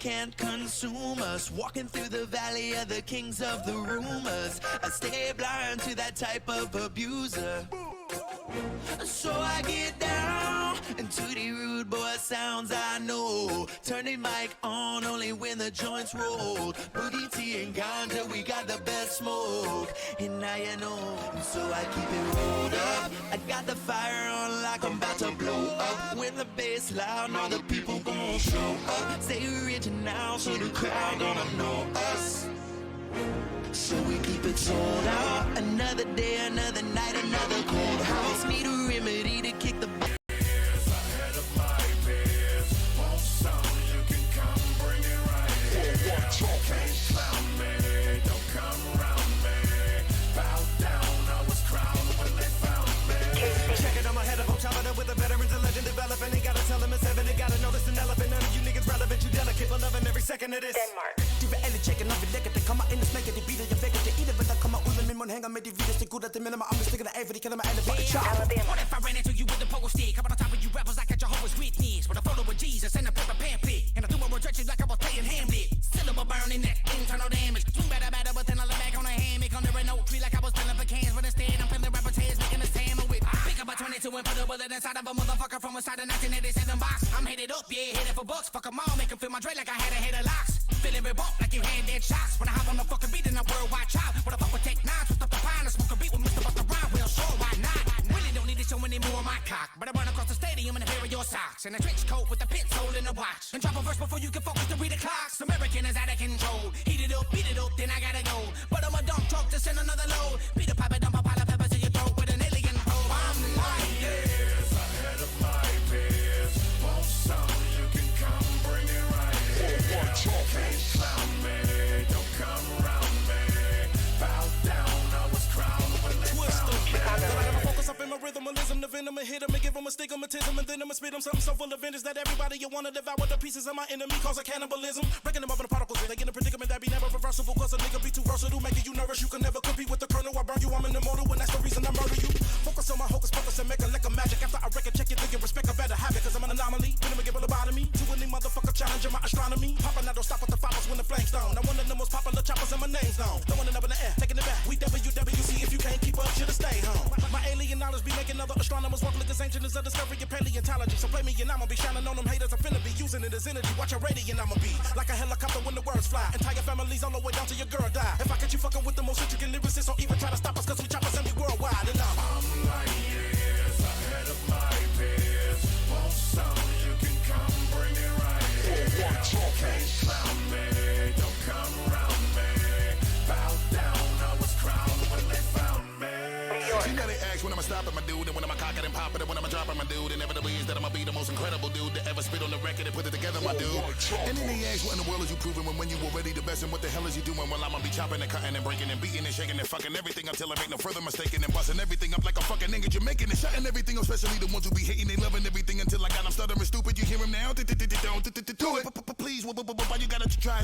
can't consume us. Walking through the valley of the kings of the rumors. I stay blind to that type of abuser. So I get down into the rude boy sounds I know. Turn the mic on only when the joints rolled. Boogie T and ganja, we got the best smoke. And now you know, so I keep it rolled up. I got the fire on like I'm about to blow up. When the bass loud, all the people gon' show up. Stay original so the crowd gonna know us. So we keep it sold out. Another day, another night, another cold house. Need a remedy to kick the years ahead of my peers. Want some, you can come bring it right here. Can't clown me, don't come around me. Bow down, I was crowned when they found me. Check it, I'm ahead of O'Chavada with the veterans and legend developing. Ain't gotta tell them it's heaven, they gotta know this an elephant. None of you niggas relevant, you delicate, but loving every second of this. Denmark. Du vil alle tjekke, når vi lægger det. Kommer ind og smækker det beatet, jeg vækker det i det. Hvad der kommer ud af min mund, hænger med de vildeste gutter. Det minder mig om, det stikker af, for de kender mig alle fucking chop. Alabama. What if I ran into you with a pogo stick? How about on top of you rappers like a Jehovah's Witness? With a photo of Jesus and a paper pamphlet. And I threw my rejection like I was playing Hamlet. Still I'm burning that internal damage. Too better, but then I look back on a hammock under an oak tree like I was peeling pecans. But instead I'm peeling rappers' heads, making a sandwich. Pick up a 22 and put a bullet inside of a motherfucker from inside a 1987 box. I'm headed up, yeah, headed for bucks. Fuck 'em all, make 'em feel my dread like I had a head of locks. Feeling revoked like you had dead shots. When I hop on the fucking beat and I'm worldwide chop. What the fuck with Tech 9, twist up the pine and smoke a beat with Mr. Busta Rhymes. Well, sure, why not? Really don't need to show any more of my cock. But I run across the stadium in a pair of your socks. And a trench coat with a pit hole in the watch. And drop a verse before you can focus to read the clocks. American is out of control. Heat it up, beat it up, then I gotta go. But I'm a dump truck to send another load. Beat a pipe and dump a pile of peppers in your throat with an alien probe. I'm like, years ahead of my peers. Want some, you can come bring it right here. Can't clown me, don't come around me. Bow down, I was crowned when they found me. I'ma focus up in my rhythmalism, the venom and hit him and give him a stigmatism. And then I'ma spit him something so full of vengeance that everybody you wanna devour the pieces of my enemy cause a cannibalism. Breaking them up in the particles, they get in a predicament that be never reversible. Cause a nigga be too versatile, making you nervous. You can never compete with the colonel. I burn you, I'm in the mortal, and that's the reason I murder you. Focus on my hocus pocus and make a lick of magic. After I record check it, think you respect, I better have it. Cause I'm an anomaly, venom and give a lobotomy. To any motherfucker challenging my astronomy. Popping, I don't stop with the follows when the flames down. I'm one of the most popular choppers and my name's known. Throwing it up in the air, taking it back. We WWC, if you can't keep up, should've stayed home. My alien knowledge be making other astronomers walk like as ancient as a discovery of paleontology. So play me and I'ma be shining on them haters. I'm finna be using it as energy. Watch your radiant, I'ma be like a helicopter when the words fly. Entire families all the way down to your girl die. If I catch you fucking with the most intricate lyricists, don't even try to stop us cause we choppers and we worldwide. And I'm like years ahead of my peers. Want some, you can come bring it right here. Can't clown me, don't come around me. Bow down, I was crowned when they found me. You know they ask when I'ma stop at my dude, and when I'ma cock it and pop it, and when I'ma drop at my dude. Inevitably is that I'ma be the most incredible dude to ever spit on the record and put it together, my dude. And then they ask what in the world is you proving when you already the best, and what the hell is you doing? Well, I'ma be chopping and cutting and breaking and beating and shaking and fucking everything until I make no further mistaking and busting everything up like a fucking nigga Jamaican and shutting everything up, especially the ones who be hating, they loving everything until I got them stuttering stupid. You hear him now? Do it. Please, why you gotta try?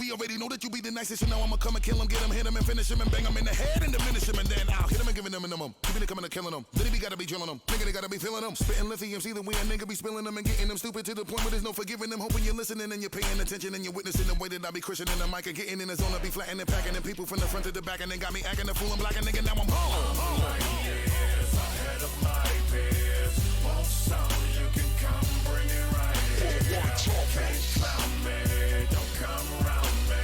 We already know that you be the nicest, so now I'ma come and kill him, get him, hit him, and finish him, and bang him in the head and diminish him, and then I'll hit him and giving him a minimum. Keeping it coming and killing him. Then he gotta be drilling them. Nigga, they gotta be feeling them. Spitting lithium, see the way a nigga be spilling them and getting them stupid to the point where there's no forgiving them. Hoping you're listening and you're paying attention and you're witnessing the way that I be crushing in the mic and getting in the zone. I be flattening and packing and people from the front to the back and then got me acting a fool. I'm black and nigga, now I'm home. Years ahead of my peers. Want some, you can come bring it right here. Can't clown me, don't come around me.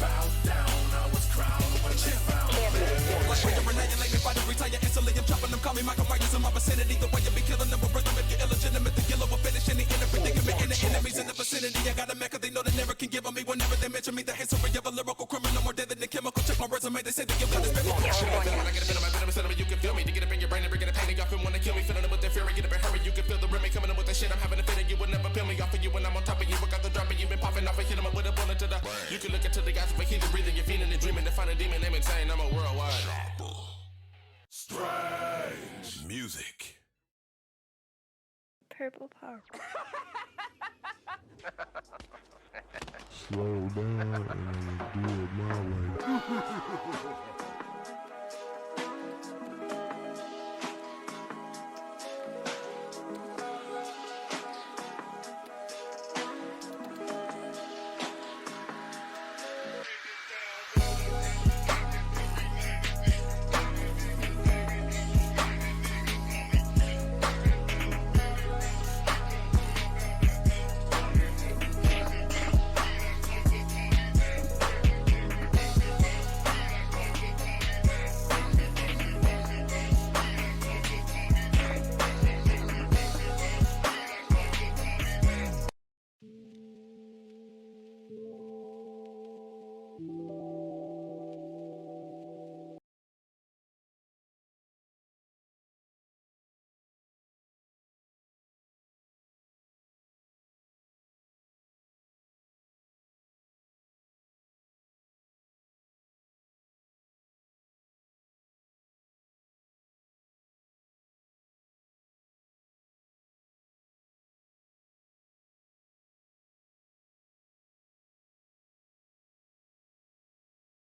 Bow down, I was crowned when they found me. like when you're annihilate me, fight to retire instantly. I'm dropping them, call me Michael Myers in my vicinity. The way you be killing them with rhythm, if you're illegitimate, the killer will finish any inner predicament. And the enemies in the vicinity, I got a mecca, they know they never can give on me. Whenever they mention me, the history of a lyrical criminal, more deadly than chemical. Check my resume, they say that you've got this biblical. California. When I get a bit of my venom, sentiment, you can feel me. To get up in your brain and bring it a pain, y'all feel wanna kill me, feeling it with their fury. Get up and hurry, you can feel the rim coming in with the shit. I'm having a feeling you will never peel me off of you when I'm on top of you. I got the drop and you've been popping off and hit 'em up with a bullet to the. You can look into the guys with healing, breathing, you're feeling and dreaming to find a demon, name and saying I'm a worldwide. Strange Music. Purple Power. Slow down and do it my way.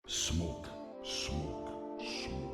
Smoke, smoke, smoke.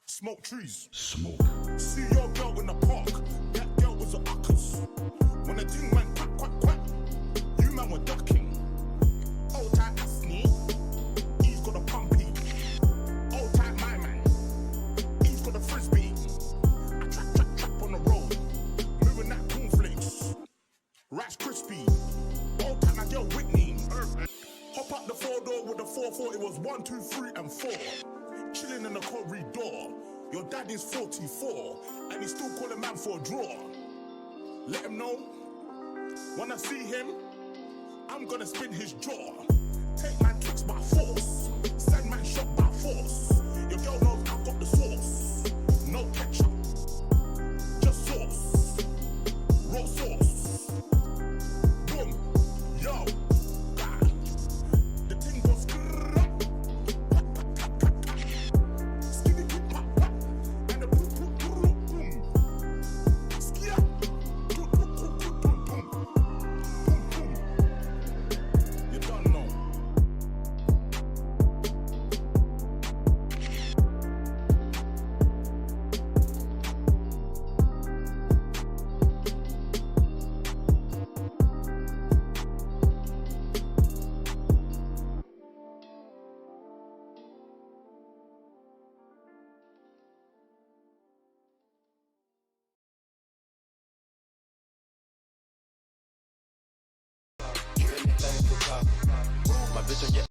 Smoke trees. Smoke. See your girl in the park. That girl was a uckers. When the thing went quack, quack, quack, you man were ducking. Old tight Asney, he's got a pumpy. Old tight my man, he's got a frisbee. I trap on the road. Moving that cornflakes. Rice crispy. Old tight my girl Whitney. Hop up the 4-door with the 4-4. It was 1, 2, 3, and 4. Chilling in the corridor. Your dad is 44, and he's still calling man for a draw. Let him know, when I see him, I'm gonna spin his jaw. Take man kicks by force, send man shot by force. Your girl knows I've got the sauce. No ketchup, just sauce. Raw sauce. Boom, yo, God. The thing goes my bitch, I get.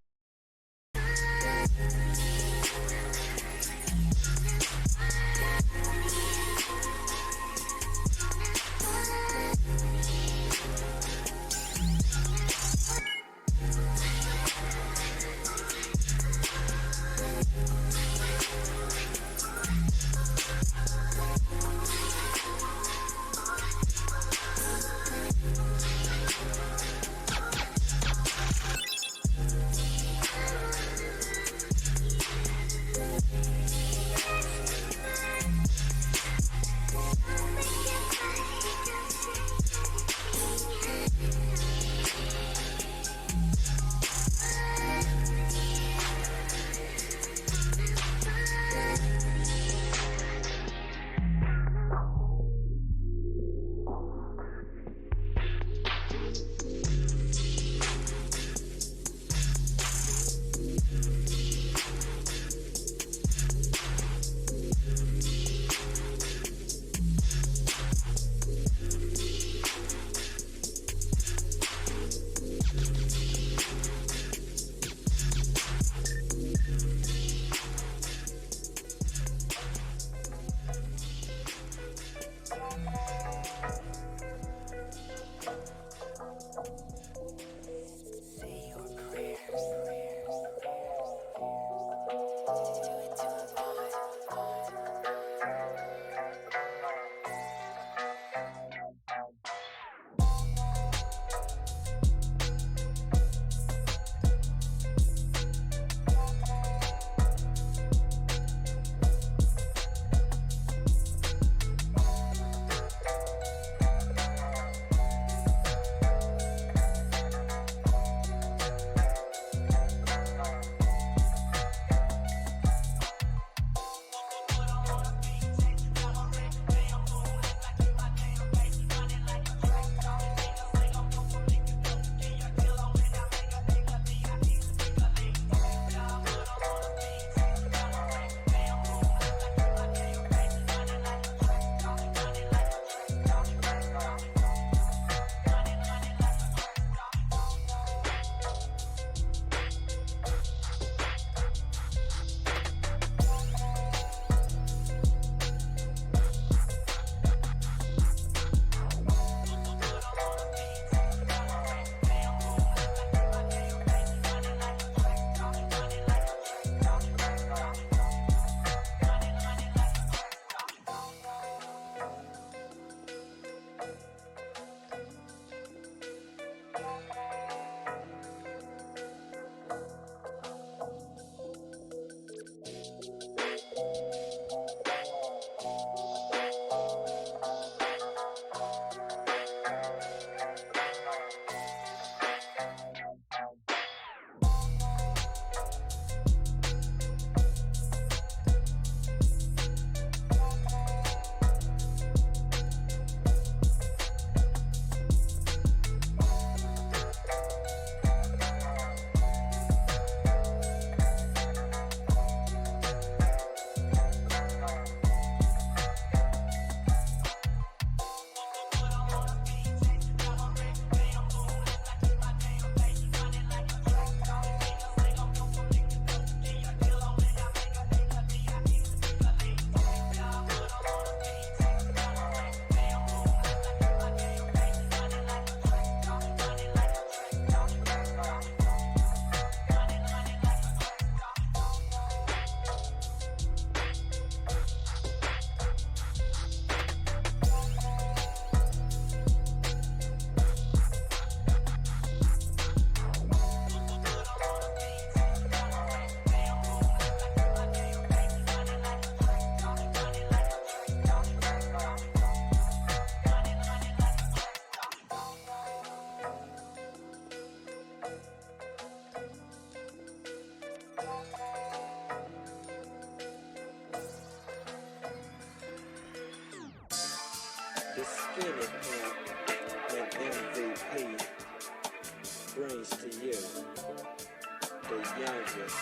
youngest,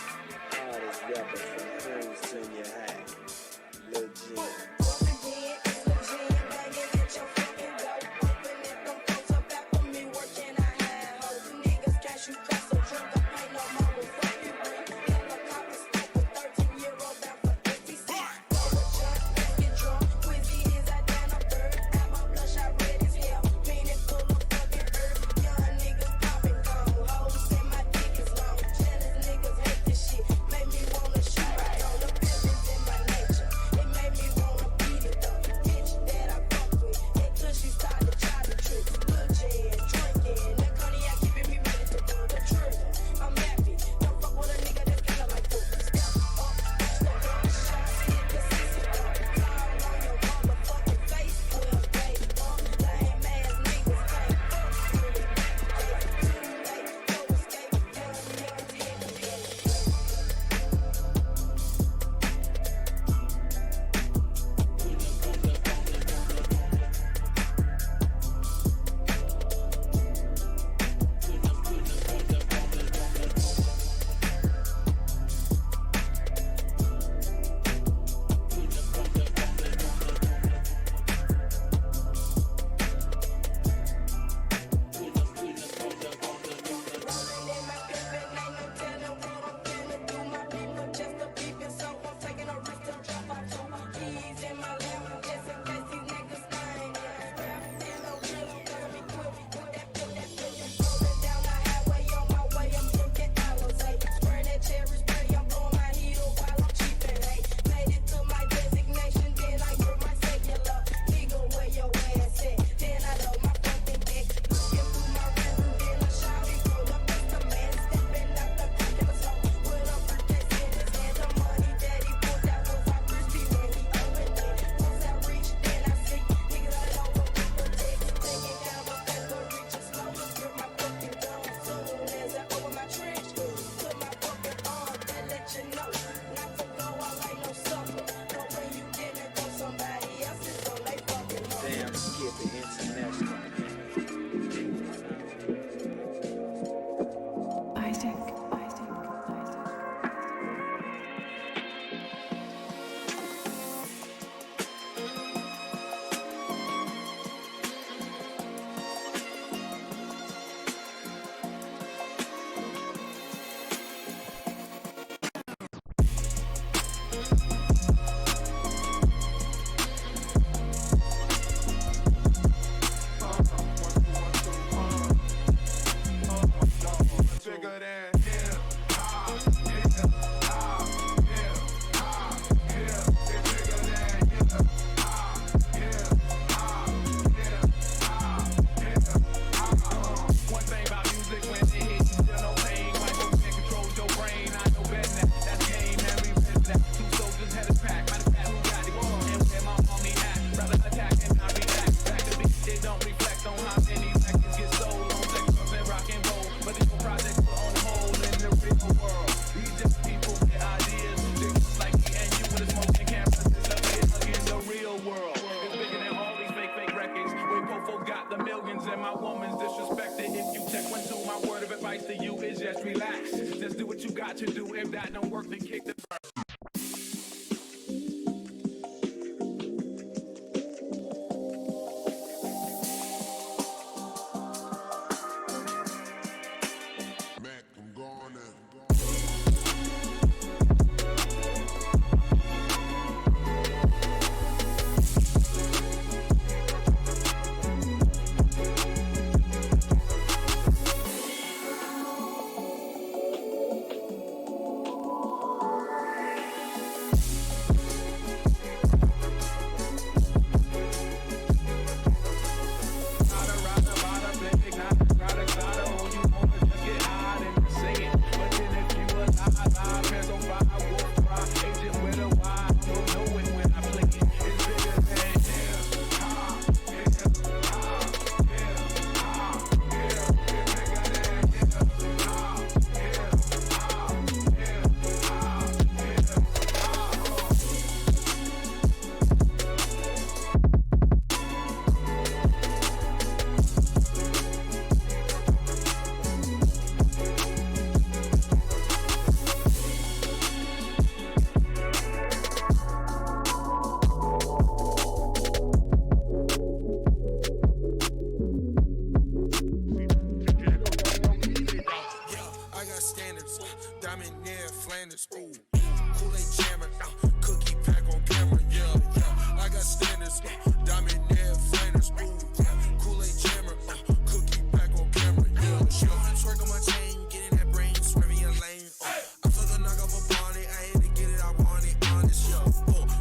hardest rapper from Queens Junior High, Lil Jim.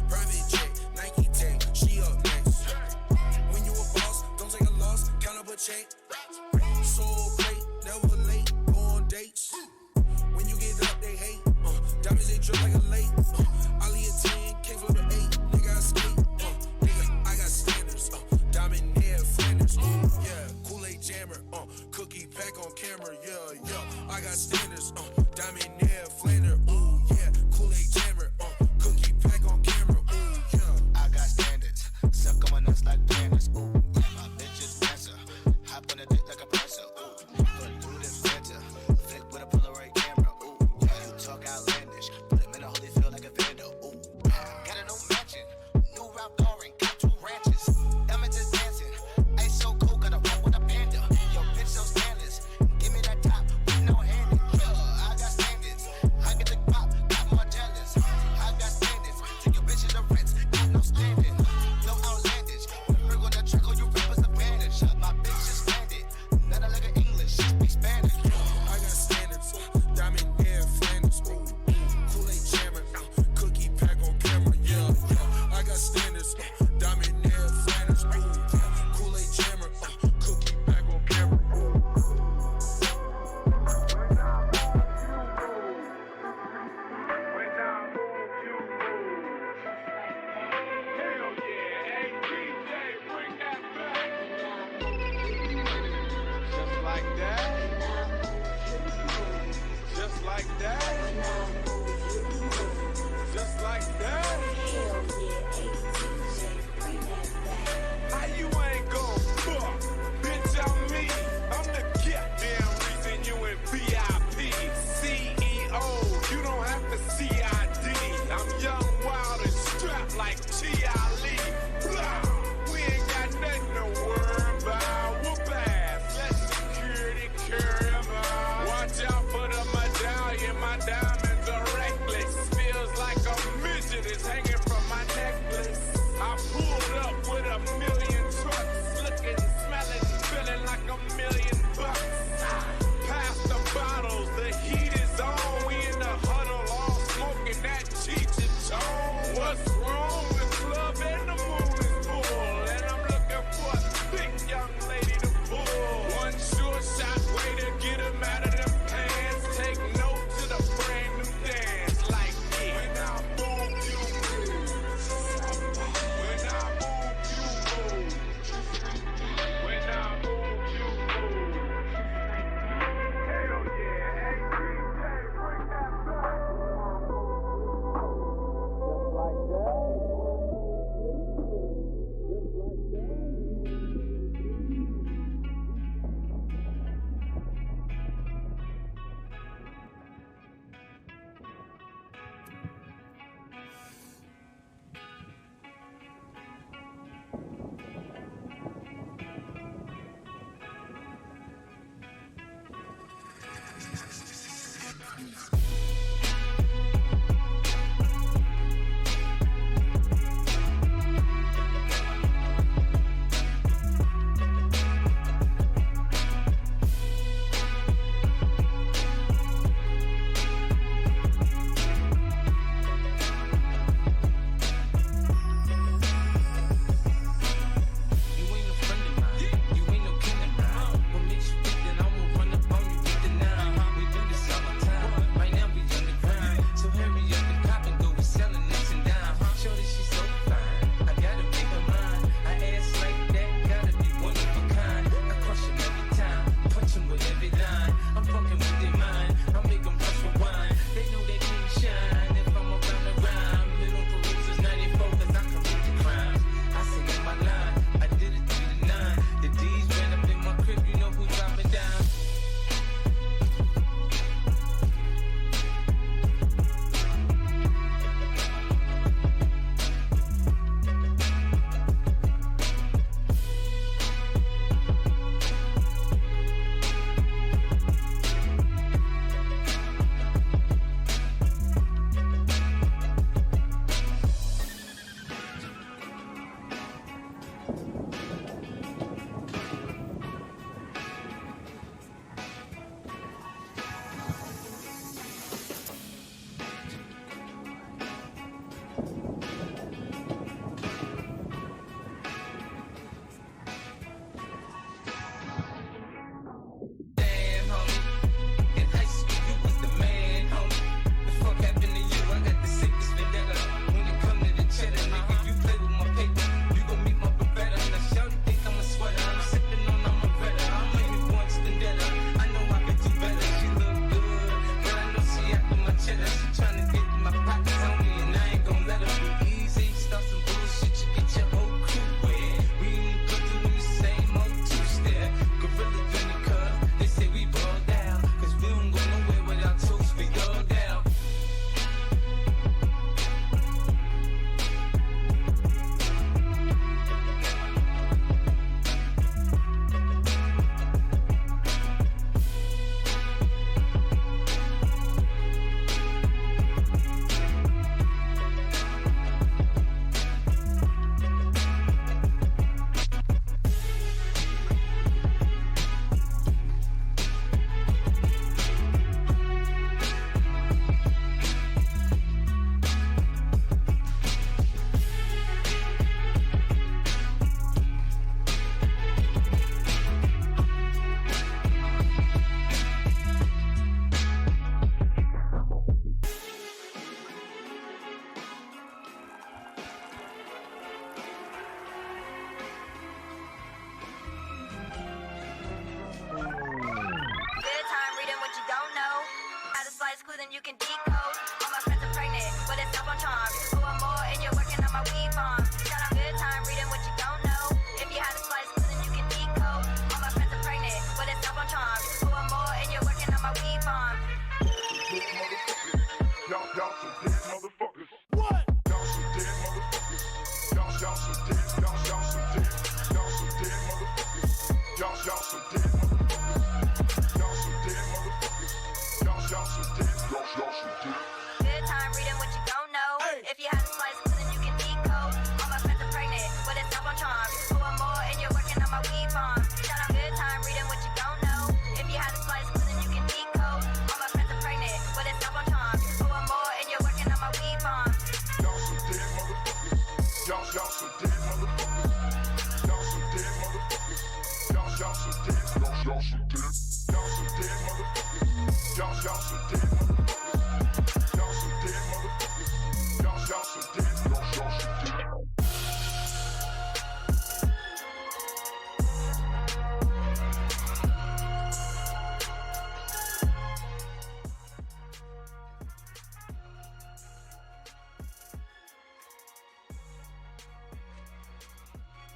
Private jet, Nike tech, she up next. When you a boss, don't take a loss, count up a check. So great, never late, go on dates. When you get up, they hate. Diamonds, they drip like a lake. Ali a 10, came from the 8. Nigga, I skate. Nigga, I got standards. Diamond near Flanders. Yeah, Kool-Aid jammer. Cookie pack on camera. Yeah. I got standards. Diamond near Flanders. Ooh, yeah, Kool-Aid jammer. Cookie pack on camera.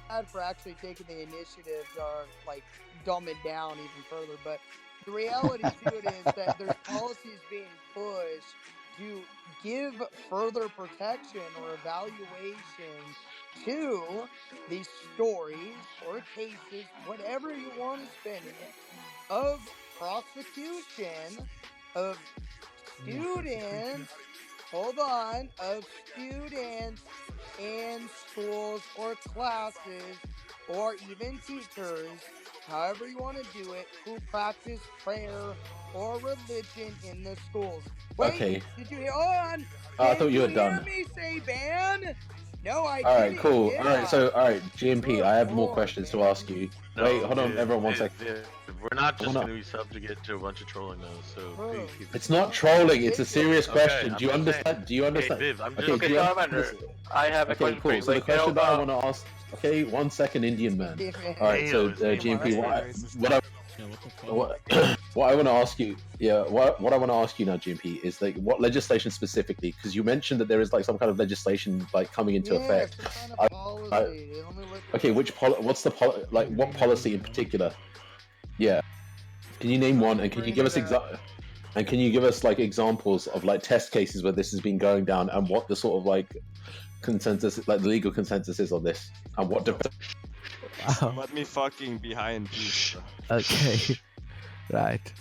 bad for actually taking the initiative to like dumb it down even further. But the reality to it is that there's policies being pushed to give further protection or evaluation to these stories or cases, whatever you want to spin it, of prosecution of students, of students in schools or classes or even teachers, however you want to do it, who practice prayer or religion in the schools. Wait, Okay. did you hear? Hold on. I Did thought you were hear done. me say ban? No, I All right, didn't. cool. Yeah. All right, so GMP, I have more Lord, questions to man. ask you. Wait, hold on, dude, everyone, one dude, second. dude, we're not just Hold going on. to be subject to a bunch of trolling though, so Bro. please keep It's not trolling. It's a serious Okay, question. I'm Do you just understand? saying. Do you understand? Hey, Viv, I'm just Okay, do you Charmander, understand? I have a Okay, question for cool. you. So the Like, question you that I know, want to ask. Okay, 1 second, Indian man. All right, so GMP, what I want to ask you, what I want to ask you now, GMP, is like what legislation specifically? Because you mentioned that there is like some kind of legislation like coming into effect. Some kind of policy. Let me look at Okay, what's the what policy in particular? Yeah, can you name one, and can you give us and can you give us like examples of like test cases where this has been going down, and what the sort of like consensus, like the legal consensus is on this, and what Let me fucking behind you. Okay, right.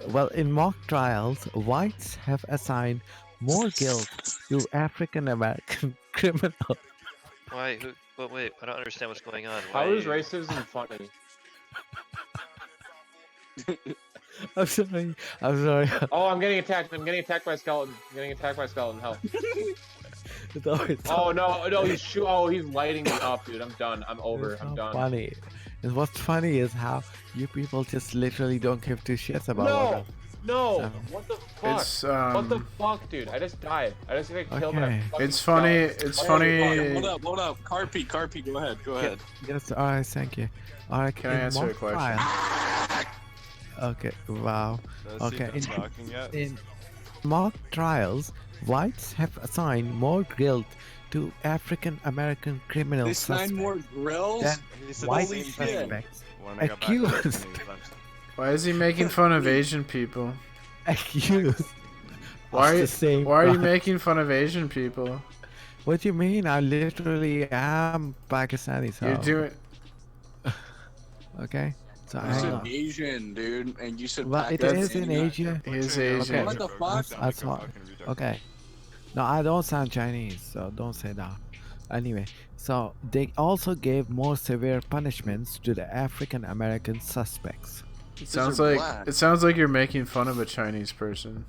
Well, in mock trials, whites have assigned more guilt to African American criminals. Why? But wait, I don't understand what's going on. How Why is racism funny? I'm sorry. I'm sorry. Oh, I'm getting attacked. I'm getting attacked by a skeleton. I'm getting attacked by a skeleton. Help. Oh no, he's lighting me up, dude. I'm done. I'm over. I'm done. Funny. And what's funny is how you people just literally don't give two shits about No. What the fuck? It's, What the fuck, dude? I just died. I just got killed by a fucking It's funny. skeleton. It's funny. Hold up. Carpy, go ahead. Yes, alright, thank you. Alright, Can I answer a question? Okay, wow. Does he Okay, been talking yet? in mock trials, whites have assigned more guilt to African American criminal They signed more grills? than He said the white same thing. suspects When I got back to the accused. Why is he making fun of Asian people? accused. Why? of the same Why are you crime. making fun of Asian people? What do you mean? I literally am Pakistani, so. You're doing. Okay, so You said Asian, dude, and you said Well, it is in Pakistani. Asia. He is Asian. What the fuck? That's what. Okay. No, I don't sound Chinese, so don't say that. Anyway, so they also gave more severe punishments to the African American suspects. Sounds like you're making fun of a Chinese person.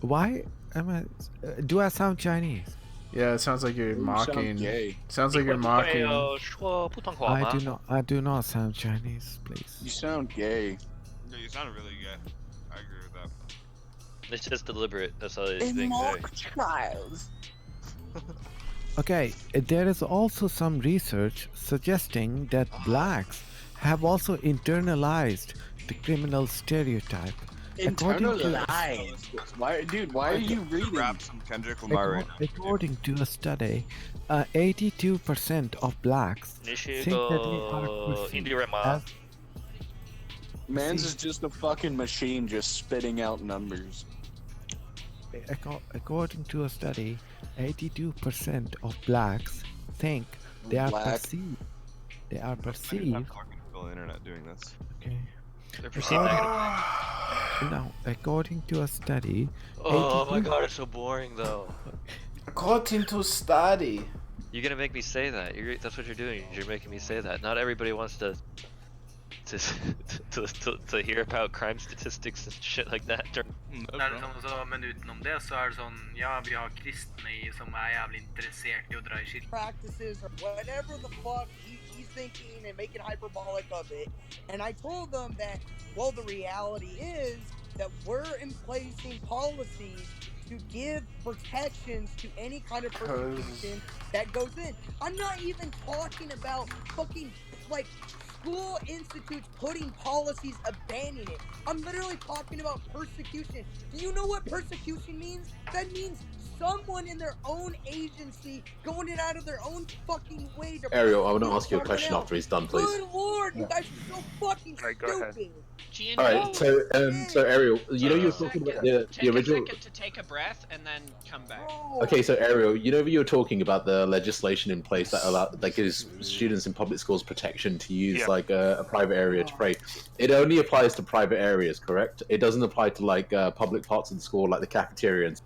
Why am I? Do I sound Chinese? Yeah, it sounds like you're You sound mocking. gay. Sounds like you're mocking. I do not sound Chinese, please. You sound gay. Yeah, you sounded really gay. I agree with that. It's just deliberate. That's all these In things mock are. trials. Okay, there is also some research suggesting that blacks have also internalized the criminal stereotype. Internalized. Why are you reading? Grab some Kendrick Lamar right now. According to a study, 82% of blacks think that they are perceived as Mans is just a fucking machine just spitting out numbers. According to a study, 82% of blacks think they are Black. perceived. They are I'm perceived. talking to the internet doing this. Okay. They're perceived negative. Now, according to a study, Oh my 82 god, it's so boring though. According to study. You're gonna make me say that. That's what you're doing. You're making me say that. Not everybody wants to hear about crime statistics and shit like that. Men utenom det så det sånn, ja, vi har kristne som jævlig interessert I å dra I kirken. Practices or whatever the fuck he's thinking and making hyperbolic of it. And I told them that, well, the reality is that we're in placing policies to give protections to any kind of persecution that goes in. I'm not even talking about fucking, like, school institutes putting policies abandoning it. I'm literally talking about persecution. Do you know what persecution means? That means someone in their own agency going it out of their own fucking way to Ariel, I want to do ask you a something question else. after he's done, please. Good lord, you guys are so fucking Alright, go ahead. stupid. All right, so Ariel, you know you're talking about the original. Take a second to take a breath and then come back. Okay, so Ariel, you know you were talking about the legislation in place that gives students in public schools protection to use like a private area to pray. It only applies to private areas, correct? It doesn't apply to like public parts of the school, like the cafeterians.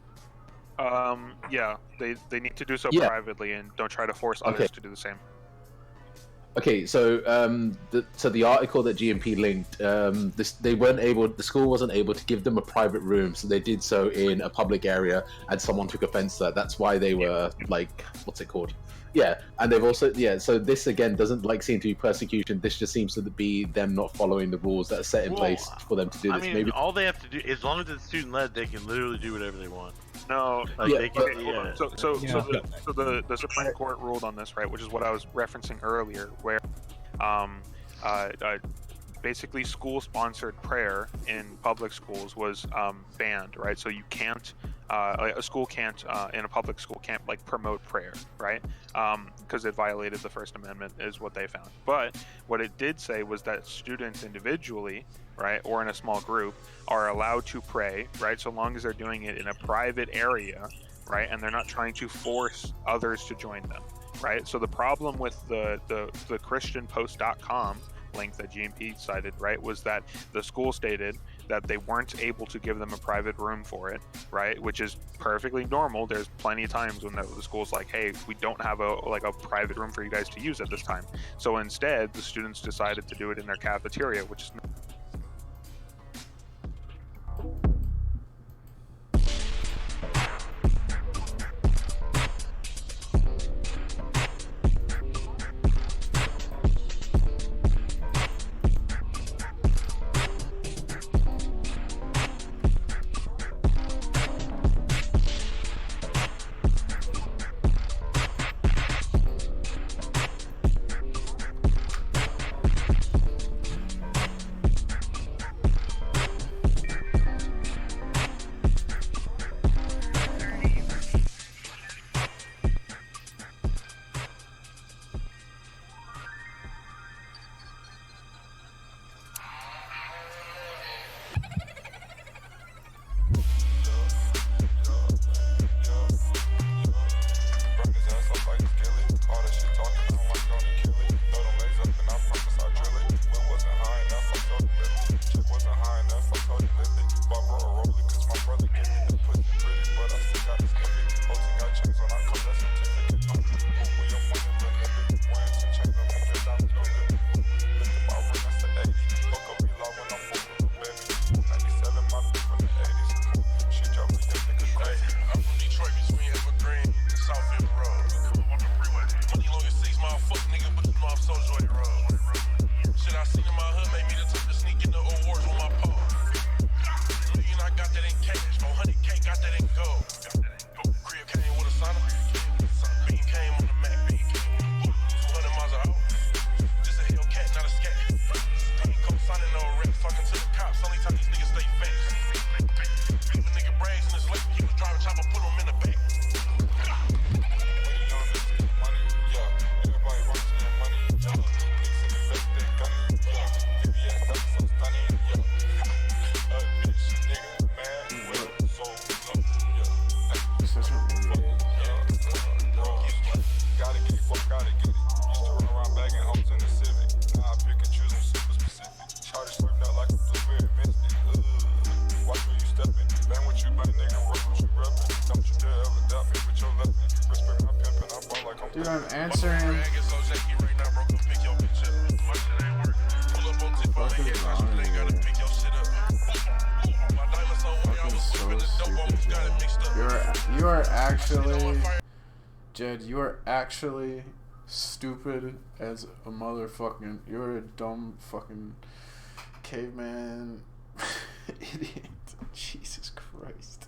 Yeah, they need to do so Yeah. privately and don't try to force others to do the same. Okay, so the article that GMP linked, the school wasn't able to give them a private room, so they did so in a public area, and someone took offense to that. That's why they were like, what's it called? Yeah, and they've also so this again doesn't like seem to be persecution. This just seems to be them not following the rules that are set in place for them to do I this. mean, Maybe all they have to do, as long as it's student led, they can literally do whatever they want. No, Like, Yeah, they can, but- yeah. So the Supreme Court ruled on this, right, which is what I was referencing earlier, where basically school-sponsored prayer in public schools was banned, right? So you can't, a school can't, in a public school can't like promote prayer, right? Because it violated the First Amendment, is what they found. But what it did say was that students individually, right, or in a small group, are allowed to pray, right, so long as they're doing it in a private area, right, and they're not trying to force others to join them, right? So the problem with the ChristianPost.com link that GMP cited, right, was that the school stated that they weren't able to give them a private room for it, right, which is perfectly normal. There's plenty of times when the school's like, hey, we don't have a private room for you guys to use at this time. So instead, the students decided to do it in their cafeteria, which is Dude, I'm answering. You are actually, Jed, you are actually stupid as a motherfucking. You're a dumb fucking caveman idiot. Jesus Christ.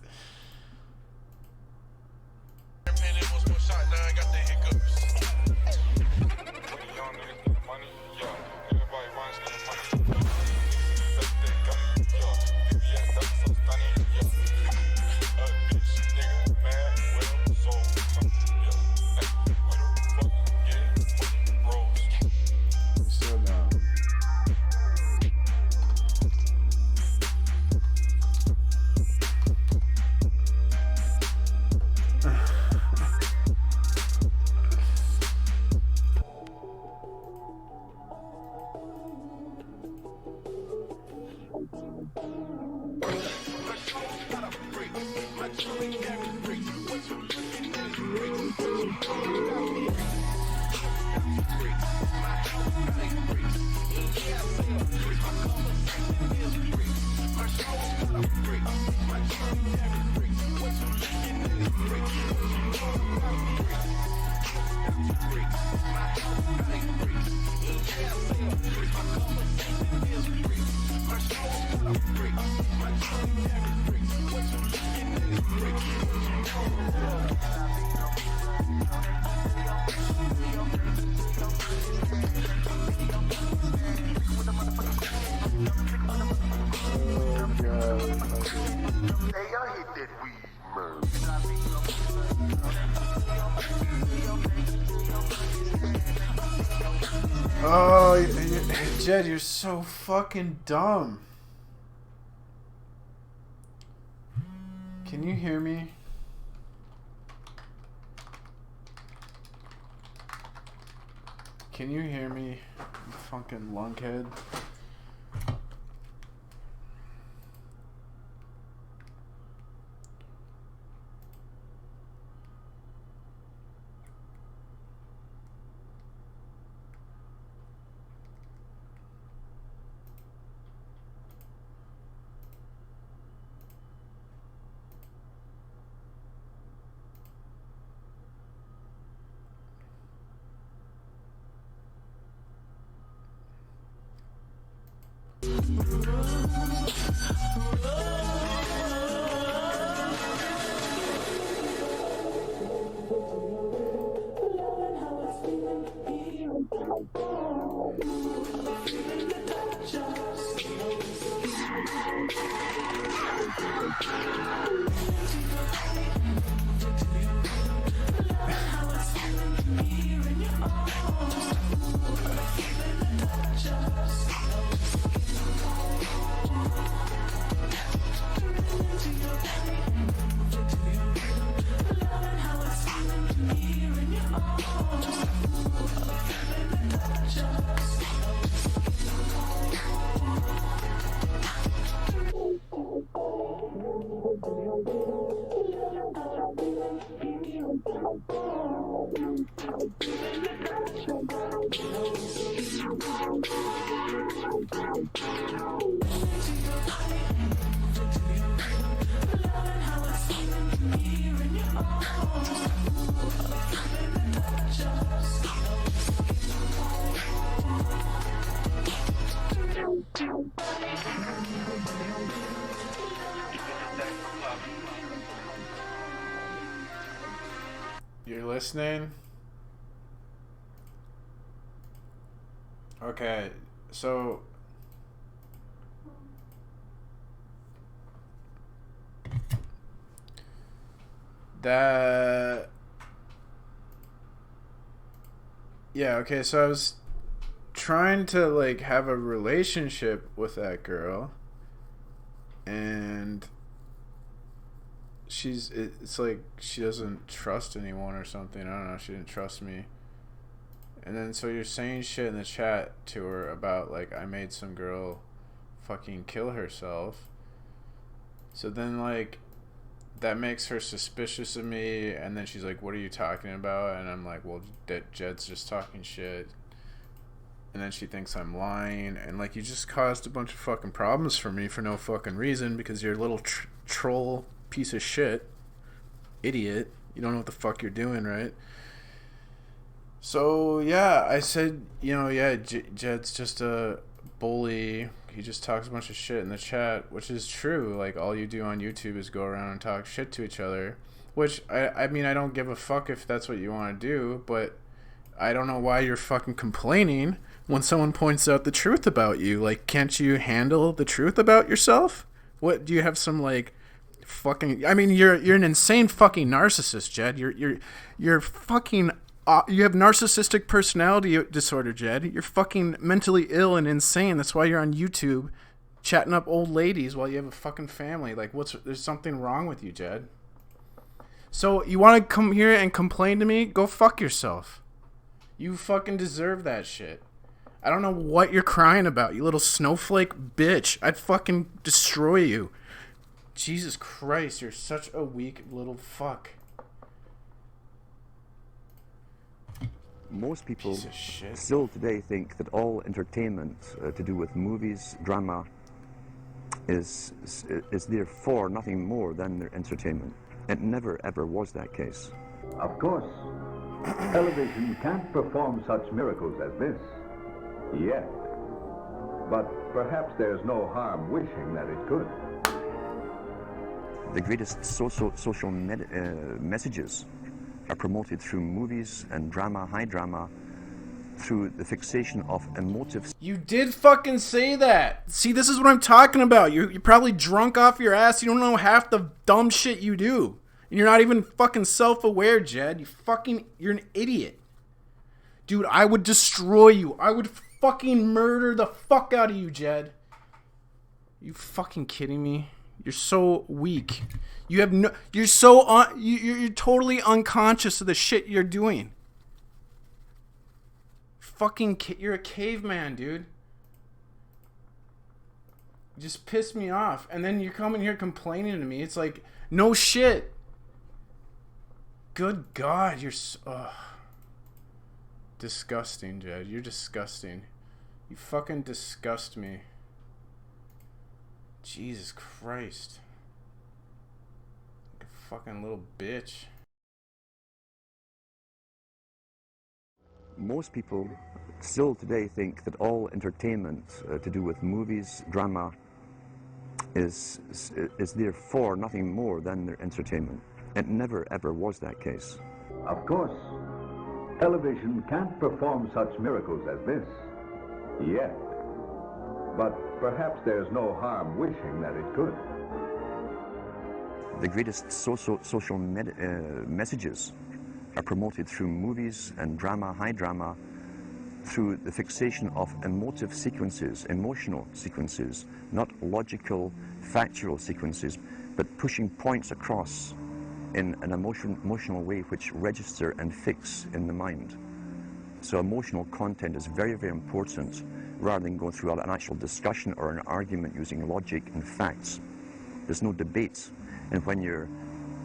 Oh, Jed, you're so fucking dumb. Can you hear me? Can you hear me, you fucking lunkhead? You're listening? Okay, so that, yeah, okay, so I was trying to like have a relationship with that girl, and it's like she doesn't trust anyone or something. I don't know, she didn't trust me. And then so you're saying shit in the chat to her about like I made some girl fucking kill herself. So then like that makes her suspicious of me, and then she's like, what are you talking about? And I'm like, well, Jed's just talking shit. And then she thinks I'm lying, and like you just caused a bunch of fucking problems for me for no fucking reason because you're a little troll piece of shit, idiot. You don't know what the fuck you're doing, right? So yeah, I said, you know, yeah, Jed's just a bully. He just talks a bunch of shit in the chat, which is true. Like all you do on YouTube is go around and talk shit to each other, which I mean I don't give a fuck if that's what you want to do, but I don't know why you're fucking complaining when someone points out the truth about you. Like, can't you handle the truth about yourself? What, do you have some like fucking, I mean, you're an insane fucking narcissist, Jed. You're fucking you have narcissistic personality disorder, Jed. You're fucking mentally ill and insane. That's why you're on YouTube chatting up old ladies while you have a fucking family. Like, there's something wrong with you, Jed. So you want to come here and complain to me? Go fuck yourself. You fucking deserve that shit. I don't know what you're crying about, you little snowflake bitch. I'd fucking destroy you. Jesus Christ, you're such a weak little fuck. Most people still today think that all entertainment to do with movies, drama, is therefore nothing more than their entertainment. It never ever was that case. Of course, Television can't perform such miracles as this, yet. But perhaps there's no harm wishing that it could. The greatest social messages are promoted through movies and drama, high drama, through the fixation of emotive... You did fucking say that. See, this is what I'm talking about. You're probably drunk off your ass. You don't know half the dumb shit you do. And you're not even fucking self-aware, Jed. You're an idiot. Dude, I would destroy you. I would fucking murder the fuck out of you, Jed. You fucking kidding me? You're so weak. You're totally unconscious of the shit you're doing. You're a caveman, dude. You just piss me off. And then you're coming here complaining to me. It's like, no shit. Good God, you're so... Disgusting, Jed. You're disgusting. You fucking disgust me. Jesus Christ. Like a fucking little bitch. Most people still today think that all entertainment to do with movies, drama, is therefore nothing more than their entertainment. It never ever was that case. Of course, television can't perform such miracles as this, yet. But perhaps there's no harm wishing that it could. The greatest social messages are promoted through movies and drama, high drama, through the fixation of emotive sequences, emotional sequences, not logical, factual sequences, but pushing points across in an emotional way which register and fix in the mind. So emotional content is very, very important, rather than going through an actual discussion or an argument using logic and facts. There's no debate. And when you're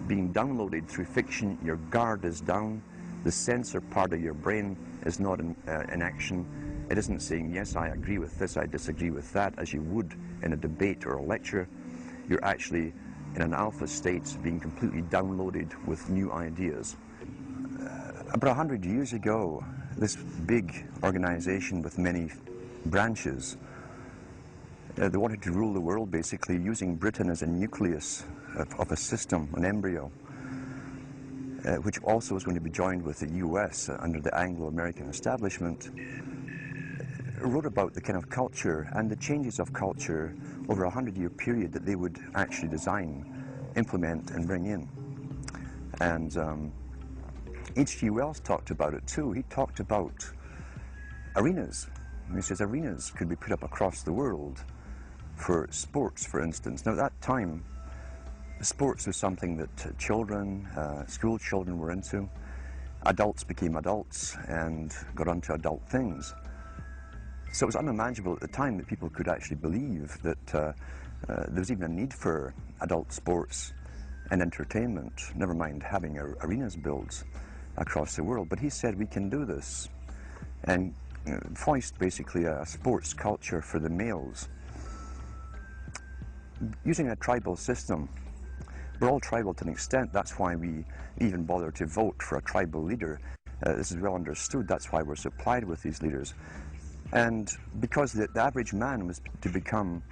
being downloaded through fiction, your guard is down, the censor part of your brain is not in action. It isn't saying, yes, I agree with this, I disagree with that, as you would in a debate or a lecture. You're actually in an alpha state, being completely downloaded with new ideas. About 100 years ago, this big organization with many branches, they wanted to rule the world basically using Britain as a nucleus of a system, an embryo, which also was going to be joined with the US under the Anglo-American establishment, wrote about the kind of culture and the changes of culture over a 100-year period that they would actually design, implement and bring in. And H.G. Wells talked about it too. He talked about arenas. And he says arenas could be put up across the world for sports, for instance. Now at that time, sports was something that children, school children were into. Adults became adults and got onto adult things. So it was unimaginable at the time that people could actually believe that there was even a need for adult sports and entertainment, never mind having arenas built across the world. But he said we can do this and foist basically a sports culture for the males. Using a tribal system, we're all tribal to an extent, that's why we even bother to vote for a tribal leader. This is well understood, that's why we're supplied with these leaders. And because the average man was to become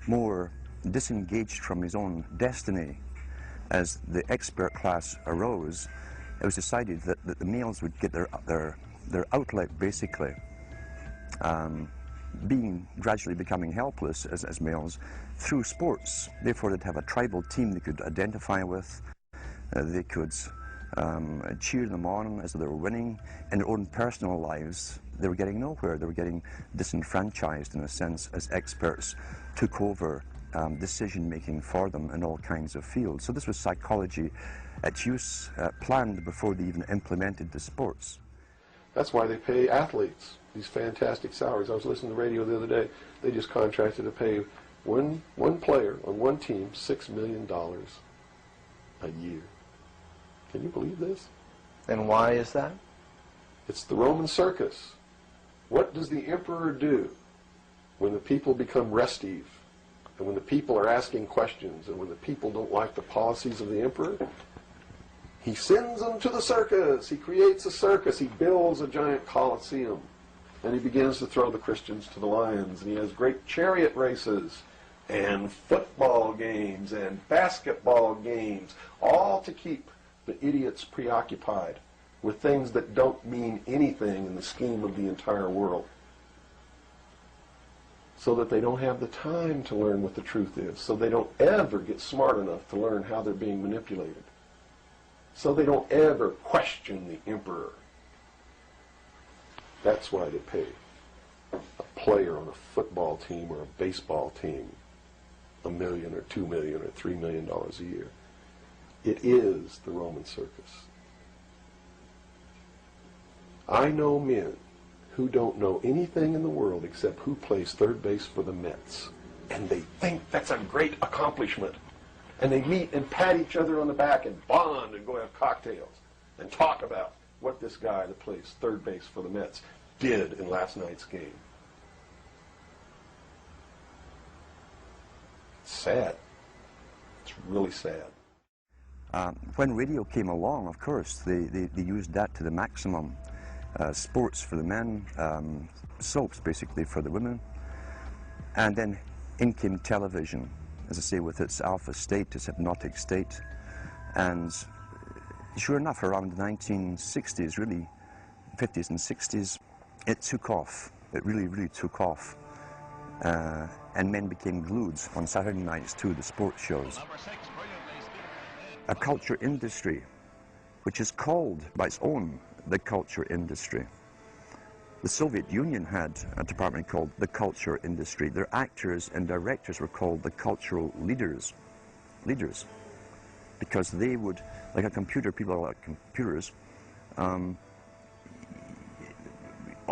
more disengaged from his own destiny as the expert class arose, it was decided that the males would get their outlet basically, gradually becoming helpless as males through sports. Therefore they'd have a tribal team they could identify with, they could cheer them on as they were winning. In their own personal lives, they were getting nowhere. They were getting disenfranchised in a sense as experts took over decision-making for them in all kinds of fields. So this was psychology at use, planned before they even implemented the sports. That's why they pay athletes these fantastic salaries. I was listening to the radio the other day. They just contracted to pay one player on one team $6 million a year. Can you believe this? And why is that? It's the Roman circus. What does the emperor do when the people become restive, and when the people are asking questions, and when the people don't like the policies of the emperor? He sends them to the circus. He creates a circus. He builds a giant coliseum. And he begins to throw the Christians to the lions. And he has great chariot races and football games and basketball games, all to keep the idiots preoccupied with things that don't mean anything in the scheme of the entire world, so that they don't have the time to learn what the truth is, so they don't ever get smart enough to learn how they're being manipulated, so they don't ever question the emperor. That's why they pay a player on a football team or a baseball team $1 million or $2 million or $3 million a year. It is the Roman circus. I know men who don't know anything in the world except who plays third base for the Mets. And they think that's a great accomplishment. And they meet and pat each other on the back and bond and go have cocktails and talk about what this guy that plays third base for the Mets did in last night's game. It's sad. It's really sad. When radio came along, of course, they used that to the maximum. Sports for the men, soaps basically for the women, and then in came television, as I say, with its alpha state, its hypnotic state, and sure enough, around the 1960s, really, 50s and 60s, it took off. It really, really took off, and men became glued on Saturday nights to the sports shows. A culture industry, which is called by its own the culture industry. The Soviet Union had a department called the culture industry. Their actors and directors were called the cultural leaders, because they would, like a computer, people are like computers, all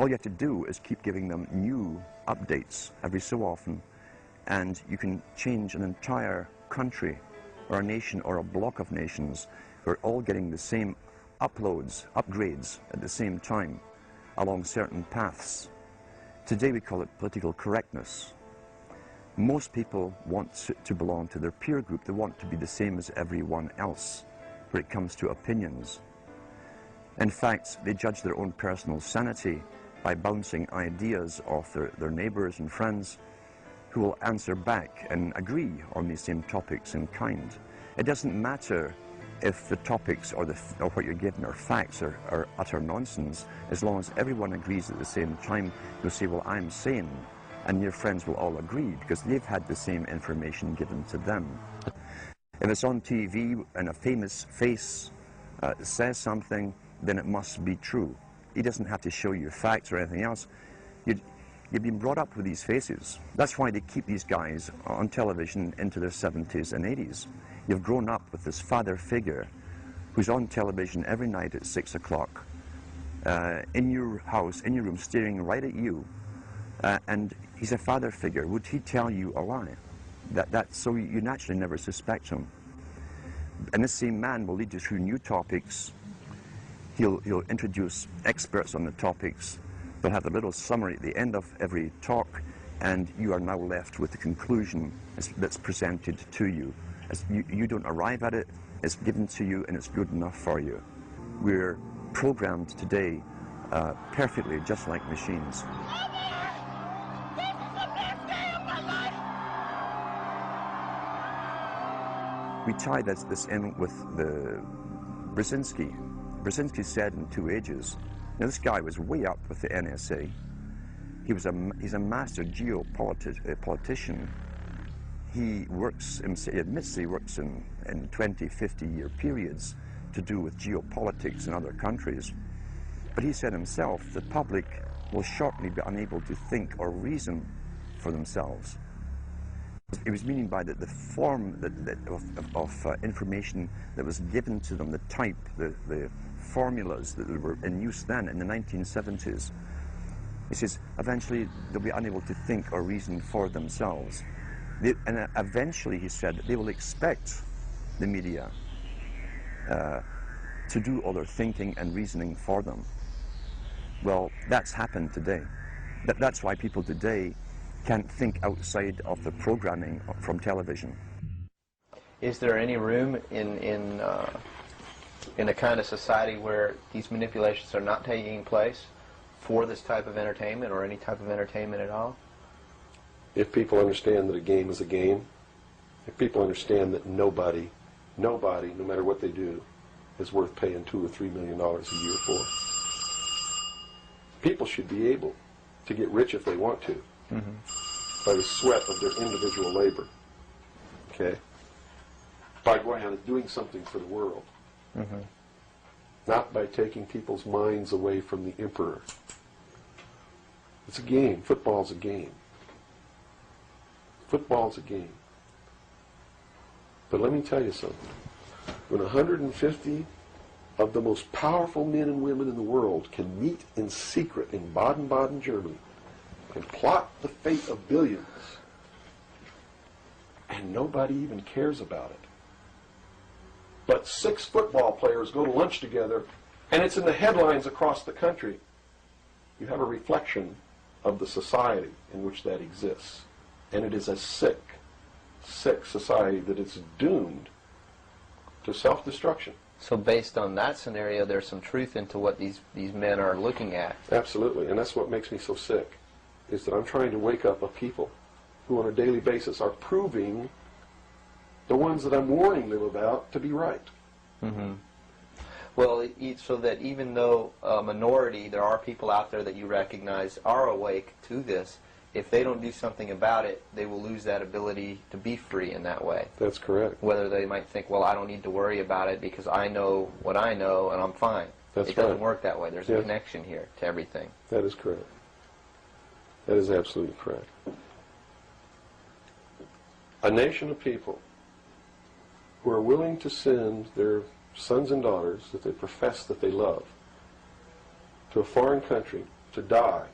you have to do is keep giving them new updates every so often, and you can change an entire country or a nation or a block of nations who are all getting the same upgrades at the same time along certain paths. Today we call it political correctness. Most people want to belong to their peer group. They want to be the same as everyone else when it comes to opinions. In fact, they judge their own personal sanity by bouncing ideas off their neighbors and friends who will answer back and agree on these same topics in kind. It doesn't matter if the topics or what you're given are facts or utter nonsense, as long as everyone agrees at the same time, you'll say, well, I'm sane, and your friends will all agree because they've had the same information given to them. If it's on TV and a famous face says something, then it must be true. He doesn't have to show you facts or anything else. You've been brought up with these faces. That's why they keep these guys on television into their 70s and 80s. You've grown up with this father figure who's on television every night at 6 o'clock, in your house, in your room, staring right at you, and he's a father figure. Would he tell you a lie? So you naturally never suspect him. And this same man will lead you through new topics. He'll introduce experts on the topics. They'll have a little summary at the end of every talk, and you are now left with the conclusion that's presented to you. You don't arrive at it, it's given to you, and it's good enough for you. We're programmed today perfectly, just like machines. We tie this in with the Brzezinski. Brzezinski said in 2 Ages. Now this guy was way up with the NSA. He's a master geopolitician. He admits he works in 20, 50-year periods to do with geopolitics in other countries. But he said himself, the public will shortly be unable to think or reason for themselves. It was meaning by the form of information that was given to them, the type, the formulas that were in use then in the 1970s. He says, eventually they'll be unable to think or reason for themselves. And eventually, he said, they will expect the media to do all their thinking and reasoning for them. Well, that's happened today. That's why people today can't think outside of the programming from television. Is there any room in in a kind of society where these manipulations are not taking place for this type of entertainment or any type of entertainment at all? If people understand that a game is a game, if people understand that nobody, no matter what they do, is worth paying $2 or $3 million a year for, people should be able to get rich if they want to, by the sweat of their individual labor, okay? By going out and doing something for the world, not by taking people's minds away from the emperor. It's a game. Football's a game. Football's a game. But let me tell you something. When 150 of the most powerful men and women in the world can meet in secret in Baden-Baden, Germany, and plot the fate of billions, and nobody even cares about it, but 6 football players go to lunch together, and it's in the headlines across the country, you have a reflection of the society in which that exists. And it is a sick society that is doomed to self-destruction. So based on that scenario, there's some truth into what these men are looking at. Absolutely, and that's what makes me so sick, is that I'm trying to wake up a people who on a daily basis are proving the ones that I'm warning them about to be right. Well, so that even though a minority, there are people out there that you recognize are awake to this, if they don't do something about it, they will lose that ability to be free in that way. That's correct. Whether they might think, well, I don't need to worry about it because I know what I know and I'm fine. That's it doesn't right. work that way. There's a connection here to everything. That is correct. That is absolutely correct. A nation of people who are willing to send their sons and daughters that they profess that they love to a foreign country to die,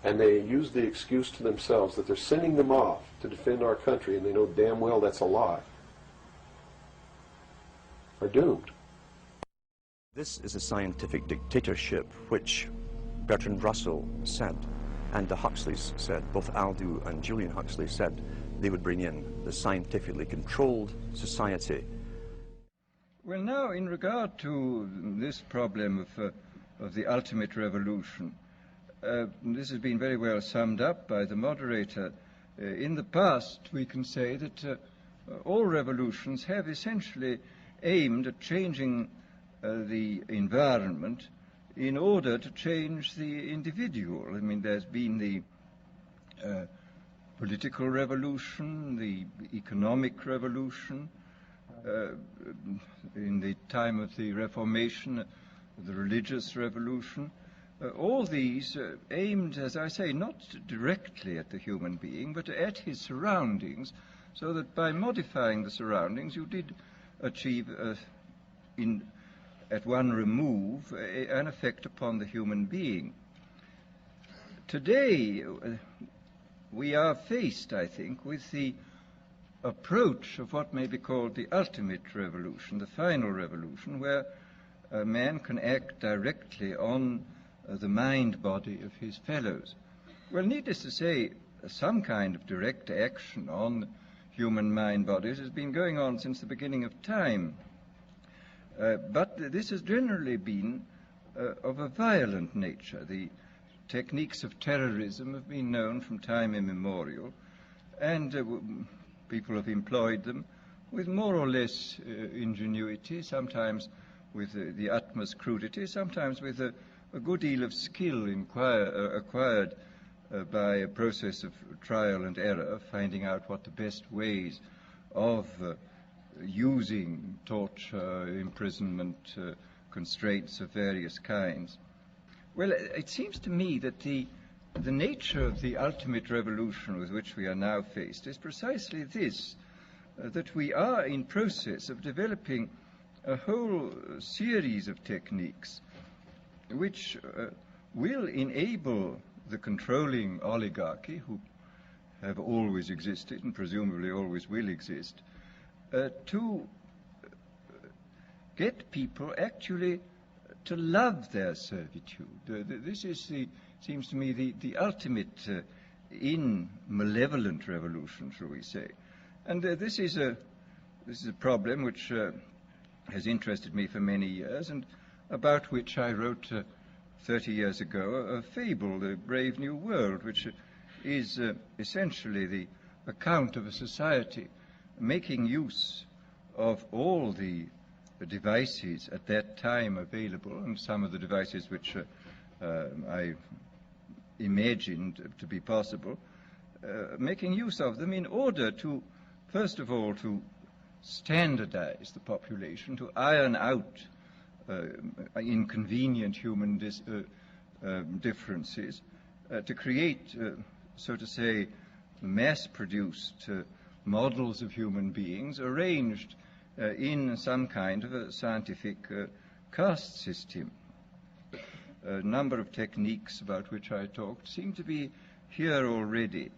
and they use the excuse to themselves that they're sending them off to defend our country, and they know damn well that's a lie, are doomed. This is a scientific dictatorship, which Bertrand Russell said, and the Huxleys said, both Aldous and Julian Huxley said they would bring in the scientifically controlled society. Well, now, in regard to this problem of the ultimate revolution, this has been very well summed up by the moderator. In the past, we can say that all revolutions have essentially aimed at changing the environment in order to change the individual. I mean, there's been the political revolution, the economic revolution, in the time of the Reformation, the religious revolution. All these aimed, as I say, not directly at the human being, but at his surroundings, so that by modifying the surroundings you did achieve, at one remove, an effect upon the human being. Today, we are faced, I think, with the approach of what may be called the ultimate revolution, the final revolution, where a man can act directly on the mind-body of his fellows. Well, needless to say, some kind of direct action on human mind-bodies has been going on since the beginning of time. But this has generally been of a violent nature. The techniques of terrorism have been known from time immemorial, and people have employed them with more or less ingenuity, sometimes with the utmost crudity, sometimes with a good deal of skill acquired by a process of trial and error, finding out what the best ways of using torture, imprisonment, constraints of various kinds. Well, it seems to me that the nature of the ultimate revolution with which we are now faced is precisely this, that we are in process of developing a whole series of techniques which will enable the controlling oligarchy, who have always existed and presumably always will exist, to get people actually to love their servitude. This is, seems to me, the ultimate in malevolent revolution, shall we say. And this is a problem which has interested me for many years, and about which I wrote 30 years ago a fable, The Brave New World, which is essentially the account of a society making use of all the devices at that time available, and some of the devices which I imagined to be possible, making use of them in order to, first of all, to standardize the population, to iron out inconvenient human differences, to create, so to say, mass-produced models of human beings arranged in some kind of a scientific caste system. A number of techniques about which I talked seem to be here already,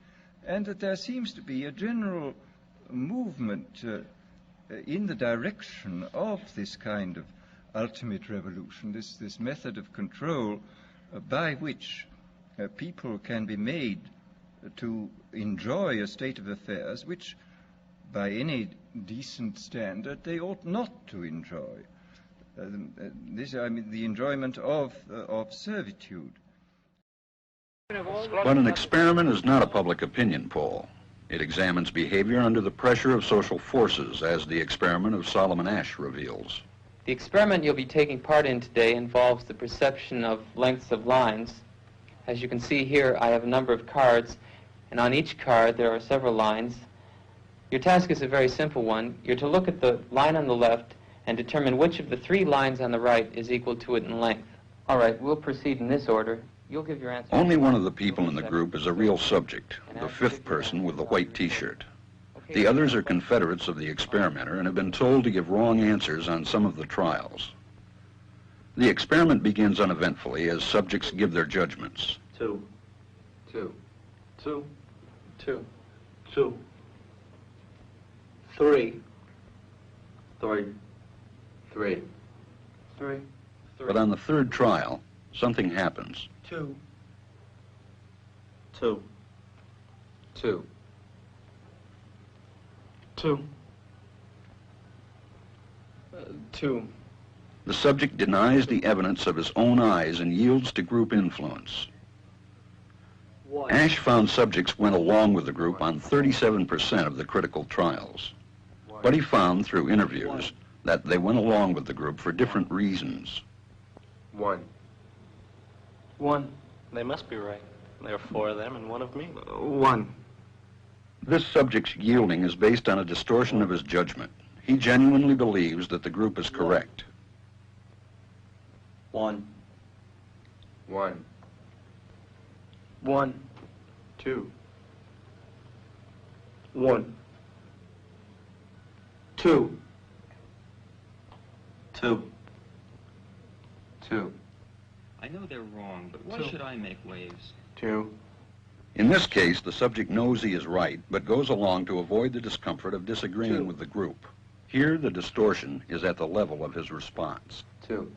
and that there seems to be a general movement in the direction of this kind of ultimate revolution, this method of control by which people can be made to enjoy a state of affairs which, by any decent standard, they ought not to enjoy. This, I mean, the enjoyment of servitude. But an experiment is not a public opinion poll. It examines behavior under the pressure of social forces, as the experiment of Solomon Asch reveals. The experiment you'll be taking part in today involves the perception of lengths of lines. As you can see here, I have a number of cards, and on each card there are several lines. Your task is a very simple one. You're to look at the line on the left and determine which of the 3 lines on the right is equal to it in length. All right, we'll proceed in this order. You'll give your answer. Only one of the people in the group is a real subject, the 5th person with the white t-shirt. The others are confederates of the experimenter and have been told to give wrong answers on some of the trials. The experiment begins uneventfully as subjects give their judgments. 2. 2. 2. 2. 2. 3. 3. 3. 3. But on the 3rd trial, something happens. 2. 2. 2. 2. 2. The subject denies the evidence of his own eyes and yields to group influence. Asch found subjects went along with the group on 37% of the critical trials. But he found through interviews that they went along with the group for different reasons. 1. 1. They must be right. There are 4 of them and 1 of me. 1. This subject's yielding is based on a distortion of his judgment. He genuinely believes that the group is correct. 1. 1. 1. 2. 1. 2. 2. 2. I know they're wrong, but why should I make waves? 2. In this case, the subject knows he is right, but goes along to avoid the discomfort of disagreeing with the group. Here, the distortion is at the level of his response. 2.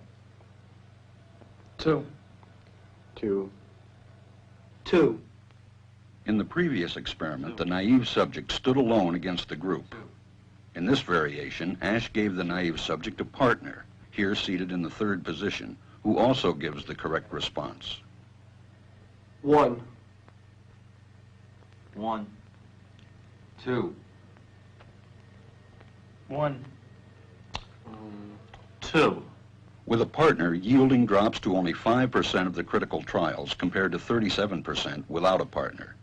2. 2. 2. In the previous experiment, the naive subject stood alone against the group. In this variation, Asch gave the naive subject a partner, here seated in the 3rd position, who also gives the correct response. 1. 1. 2. 1. 2. With a partner, yielding drops to only 5% of the critical trials compared to 37% without a partner.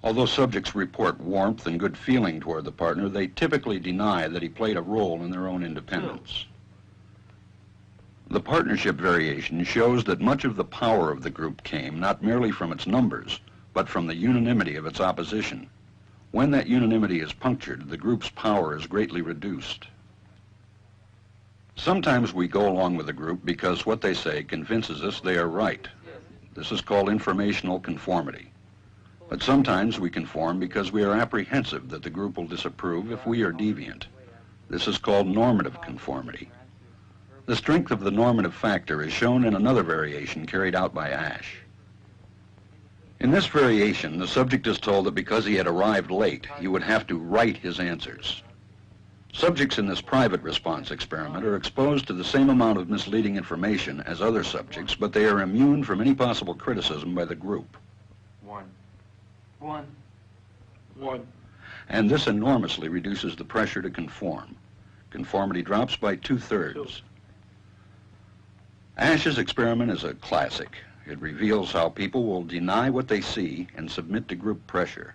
Although subjects report warmth and good feeling toward the partner, they typically deny that he played a role in their own independence. The partnership variation shows that much of the power of the group came not merely from its numbers, but from the unanimity of its opposition. When that unanimity is punctured, the group's power is greatly reduced. Sometimes we go along with the group because what they say convinces us they are right. This is called informational conformity. But sometimes we conform because we are apprehensive that the group will disapprove if we are deviant. This is called normative conformity. The strength of the normative factor is shown in another variation carried out by Asch. In this variation, the subject is told that because he had arrived late, he would have to write his answers. Subjects in this private response experiment are exposed to the same amount of misleading information as other subjects, but they are immune from any possible criticism by the group. One. And this enormously reduces the pressure to conform. Conformity drops by 2/3. Ash's experiment is a classic. It reveals how people will deny what they see and submit to group pressure.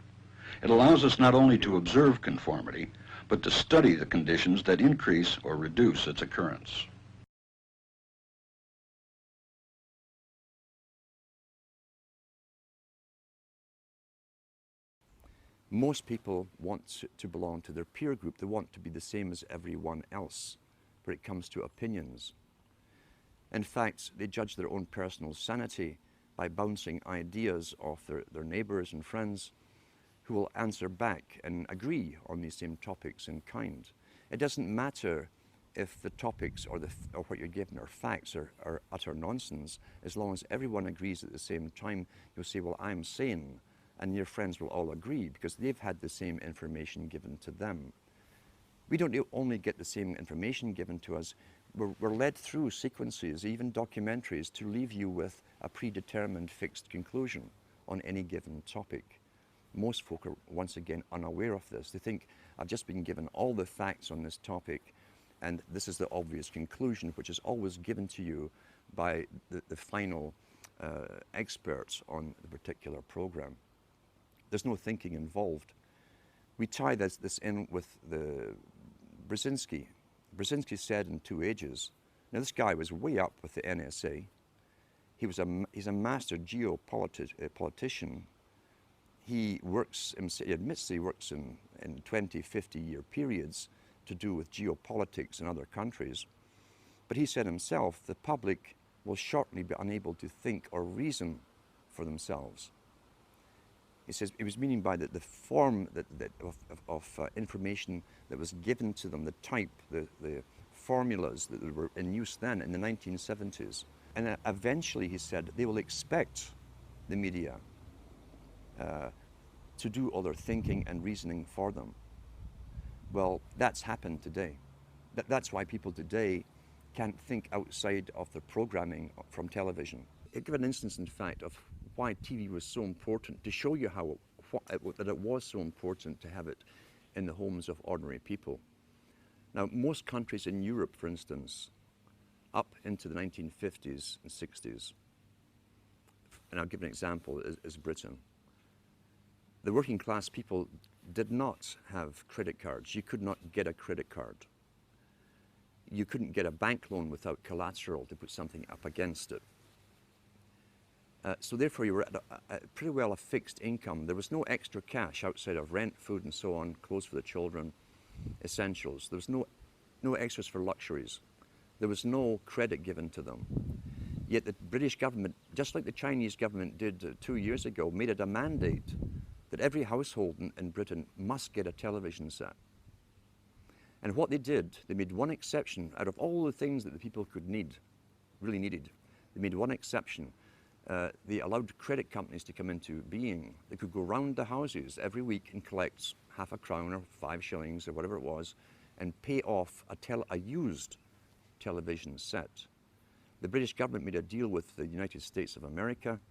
It allows us not only to observe conformity, but to study the conditions that increase or reduce its occurrence. Most people want to belong to their peer group. They want to be the same as everyone else when it comes to opinions. In fact, they judge their own personal sanity by bouncing ideas off their neighbors and friends who will answer back and agree on these same topics in kind. It doesn't matter if the topics or what you're given are facts or utter nonsense. As long as everyone agrees at the same time, you'll say, well, I'm sane, and your friends will all agree because they've had the same information given to them. We don't only get the same information given to us, we're led through sequences, even documentaries, to leave you with a predetermined fixed conclusion on any given topic. Most folk are, once again, unaware of this. They think, I've just been given all the facts on this topic, and this is the obvious conclusion, which is always given to you by the final experts on the particular program. There's no thinking involved. We tie this in with the Brzezinski. Brzezinski said in 2 Ages, now this guy was way up with the NSA. He's a master geopolitician. He admits he works in 20, 50-year periods to do with geopolitics in other countries. But he said himself, the public will shortly be unable to think or reason for themselves. He says it was meaning by the form of information that was given to them, the type, the formulas that were in use then in the 1970s. And eventually, he said, they will expect the media to do all their thinking and reasoning for them. Well, that's happened today. That's why people today can't think outside of the programming from television. I'll give an instance, in fact, of why TV was so important, to show you that it was so important to have it in the homes of ordinary people. Now, most countries in Europe, for instance, up into the 1950s and 60s, and I'll give an example, is Britain. The working class people did not have credit cards. You could not get a credit card. You couldn't get a bank loan without collateral to put something up against it. So therefore, you were at pretty well a fixed income. There was no extra cash outside of rent, food, and so on, clothes for the children, essentials. There was no extras for luxuries. There was no credit given to them. Yet the British government, just like the Chinese government did 2 years ago, made it a mandate that every household in Britain must get a television set. And what they did, they made one exception out of all the things that the people could need, really needed. They made one exception. They allowed credit companies to come into being. They could go round the houses every week and collect half a crown or 5 shillings or whatever it was and pay off a used television set. The British government made a deal with the United States of America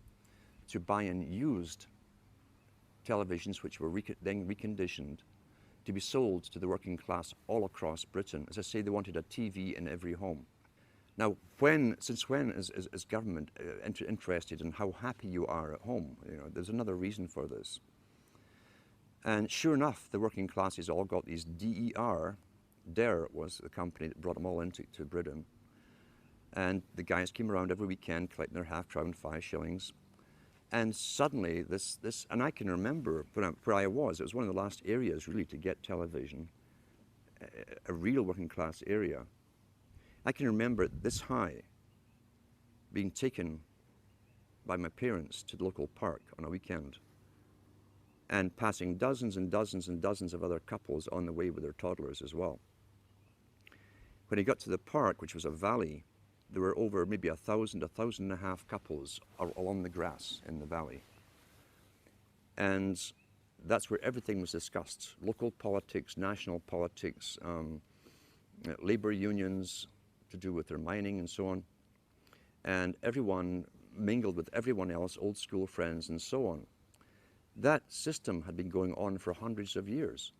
to buy in used televisions which were then reconditioned to be sold to the working class all across Britain. As I say, they wanted a TV in every home. Now, since when is government interested in how happy you are at home? You know, there's another reason for this. And sure enough, the working classes all got these DER. DER was the company that brought them all into Britain. And the guys came around every weekend collecting their half crown, 5 shillings. And suddenly, and I can remember where I was, it was one of the last areas really to get television, a real working class area. I can remember this high being taken by my parents to the local park on a weekend and passing dozens and dozens and dozens of other couples on the way with their toddlers as well. When he got to the park, which was a valley, there were over maybe 1,000, 1,500 couples along the grass in the valley. And that's where everything was discussed. Local politics, national politics, labor unions to do with their mining and so on. And everyone mingled with everyone else, old school friends and so on. That system had been going on for hundreds of years,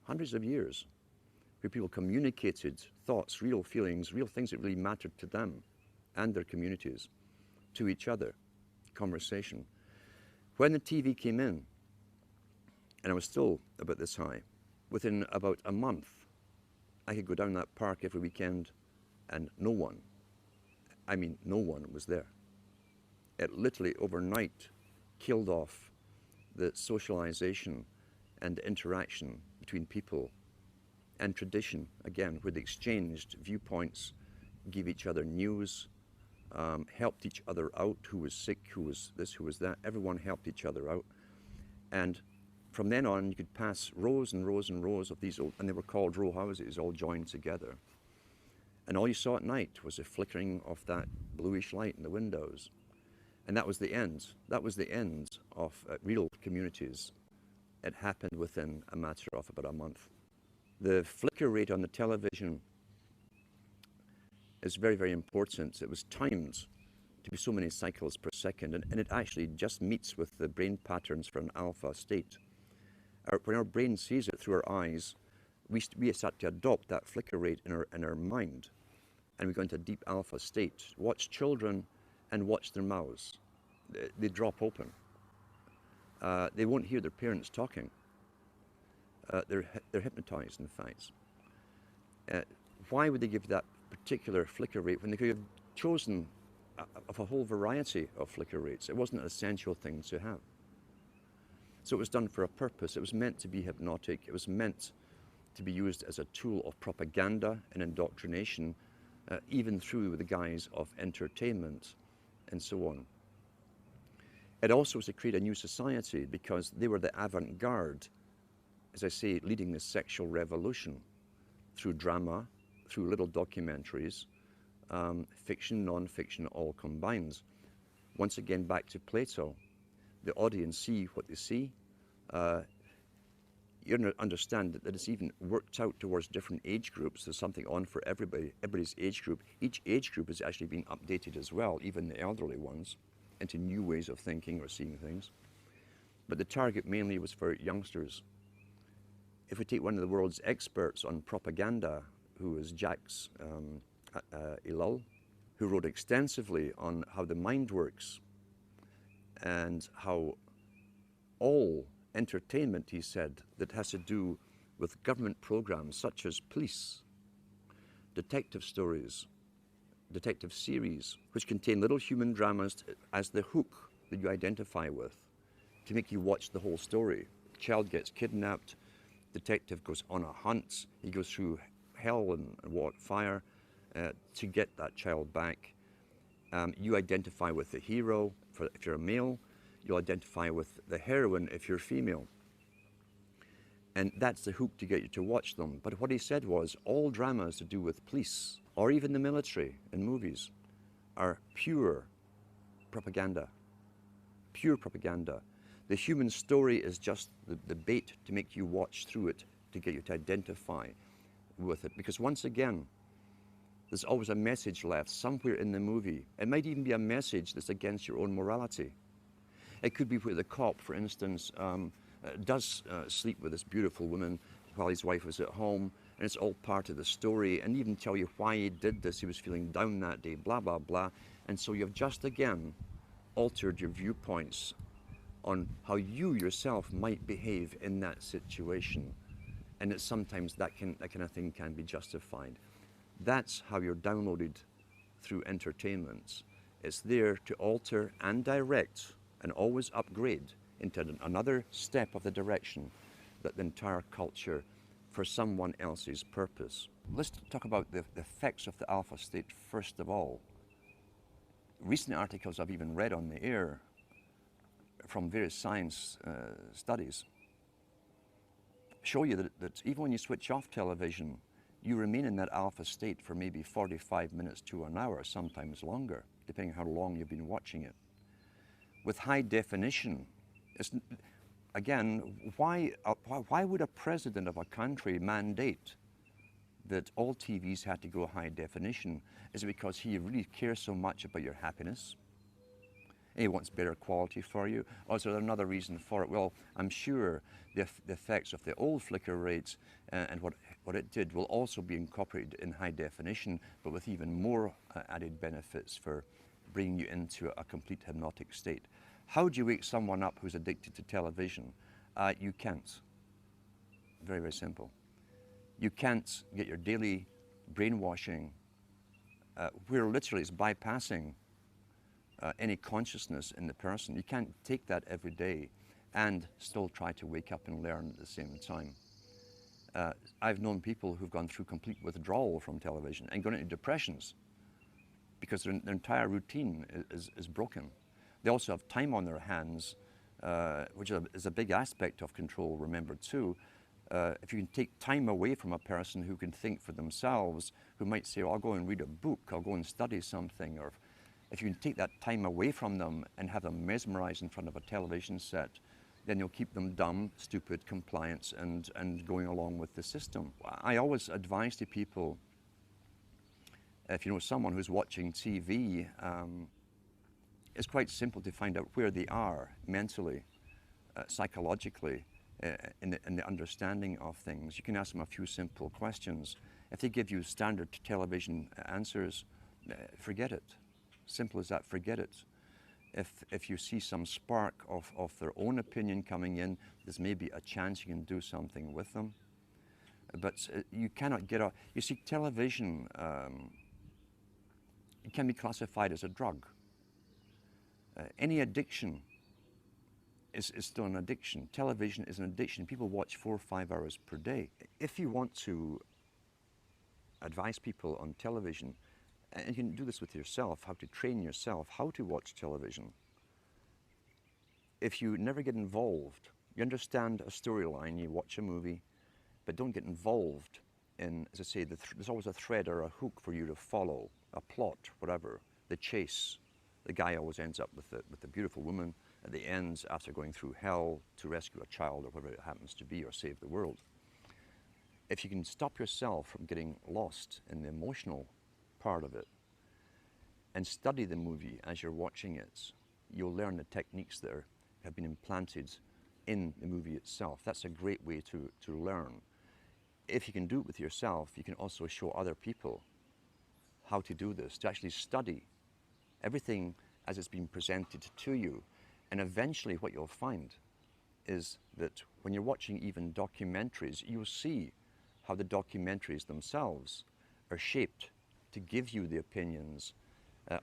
where people communicated thoughts, real feelings, real things that really mattered to them and their communities to each other, conversation. When the TV came in, and I was still about this high, within about a month, I could go down that park every weekend and no one, I mean no one was there. It literally overnight killed off the socialization and interaction between people and tradition, again, where they exchanged viewpoints, gave each other news, helped each other out, who was sick, who was this, who was that. Everyone helped each other out. And from then on, you could pass rows and rows and rows of these old, and they were called row houses, all joined together. And all you saw at night was a flickering of that bluish light in the windows. And that was the end. That was the end of real communities. It happened within a matter of about a month. The flicker rate on the television is very, very important. It was timed to be so many cycles per second, and it actually just meets with the brain patterns for an alpha state. When our brain sees it through our eyes, we start to adopt that flicker rate in our mind, and we go into a deep alpha state. Watch children and watch their mouths. They drop open. They won't hear their parents talking. They're hypnotized, in fact. Why would they give that particular flicker rate when they could have chosen of a whole variety of flicker rates? It wasn't an essential thing to have. So it was done for a purpose. It was meant to be hypnotic. It was meant to be used as a tool of propaganda and indoctrination, even through the guise of entertainment and so on. It also was to create a new society because they were the avant-garde, as I say, leading this sexual revolution through drama, through little documentaries, fiction, non-fiction, all combined. Once again, back to Plato. The audience see what they see. You understand that it's even worked out towards different age groups. There's something on for everybody's age group. Each age group is actually being updated as well, even the elderly ones, into new ways of thinking or seeing things. But the target mainly was for youngsters. If we take one of the world's experts on propaganda, who was Jacques Ellul, who wrote extensively on how the mind works and how all entertainment, he said, that has to do with government programs such as police, detective stories, detective series, which contain little human dramas as the hook that you identify with to make you watch the whole story. Child gets kidnapped, detective goes on a hunt, he goes through hell and fire to get that child back. You identify with the hero if you're a male, you'll identify with the heroine if you're female. And that's the hook to get you to watch them. But what he said was all dramas to do with police or even the military in movies are pure propaganda. Pure propaganda. The human story is just the bait to make you watch through it, to get you to identify with it. Because once again, there's always a message left somewhere in the movie. It might even be a message that's against your own morality. It could be where the cop, for instance, does sleep with this beautiful woman while his wife was at home, and it's all part of the story, and even tell you why he did this. He was feeling down that day, blah, blah, blah. And so you've just again altered your viewpoints on how you yourself might behave in that situation. And it's sometimes that kind of thing can be justified. That's how you're downloaded through entertainment. It's there to alter and direct and always upgrade into another step of the direction that the entire culture for someone else's purpose. Let's talk about the effects of the alpha state first of all. Recent articles I've even read on the air from various science studies show you that even when you switch off television, you remain in that alpha state for maybe 45 minutes to an hour, sometimes longer, depending on how long you've been watching it. With high definition, again, why would a president of a country mandate that all TVs had to go high definition? Is it because he really cares so much about your happiness? He wants better quality for you? Or is there another reason for it? Well, I'm sure the effects of the old flicker rates and what it did will also be incorporated in high definition, but with even more added benefits for bringing you into a complete hypnotic state. How do you wake someone up who's addicted to television? You can't. Very, very simple. You can't get your daily brainwashing, where literally it's bypassing any consciousness in the person. You can't take that every day and still try to wake up and learn at the same time. I've known people who've gone through complete withdrawal from television and gone into depressions because their entire routine is broken. They also have time on their hands, which is a big aspect of control, remember too. If you can take time away from a person who can think for themselves, who might say, oh, I'll go and read a book, I'll go and study something, or if you can take that time away from them and have them mesmerized in front of a television set, then you'll keep them dumb, stupid, compliant, and going along with the system. I always advise to people, if you know someone who's watching TV, it's quite simple to find out where they are mentally, psychologically, in the understanding of things. You can ask them a few simple questions. If they give you standard television answers, forget it. Simple as that, forget it. If you see some spark of their own opinion coming in, there's maybe a chance you can do something with them. But you cannot get a... You see, television, it can be classified as a drug. Any addiction is still an addiction. Television is an addiction. People watch 4 or 5 hours per day. If you want to advise people on television, and you can do this with yourself, how to train yourself, how to watch television. If you never get involved, you understand a storyline, you watch a movie, but don't get involved in, as I say, there's always a thread or a hook for you to follow, a plot, whatever, the chase. The guy always ends up with the beautiful woman at the end after going through hell to rescue a child or whatever it happens to be, or save the world. If you can stop yourself from getting lost in the emotional part of it and study the movie as you're watching it, you'll learn the techniques that have been implanted in the movie itself. That's a great way to learn. If you can do it with yourself, you can also show other people how to do this, to actually study everything as it's been presented to you. And eventually what you'll find is that when you're watching even documentaries, you'll see how the documentaries themselves are shaped to give you the opinions,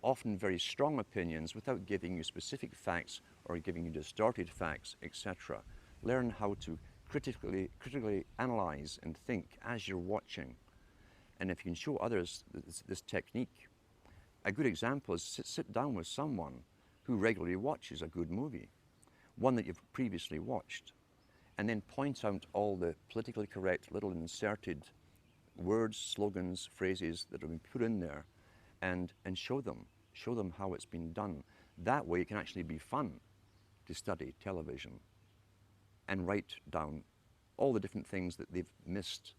often very strong opinions, without giving you specific facts or giving you distorted facts, etc. Learn how to critically analyze and think as you're watching. And if you can show others this technique, a good example is sit down with someone who regularly watches a good movie, one that you've previously watched, and then point out all the politically correct little inserted words, slogans, phrases that have been put in there, and show them how it's been done. That way it can actually be fun to study television and write down all the different things that they've missed,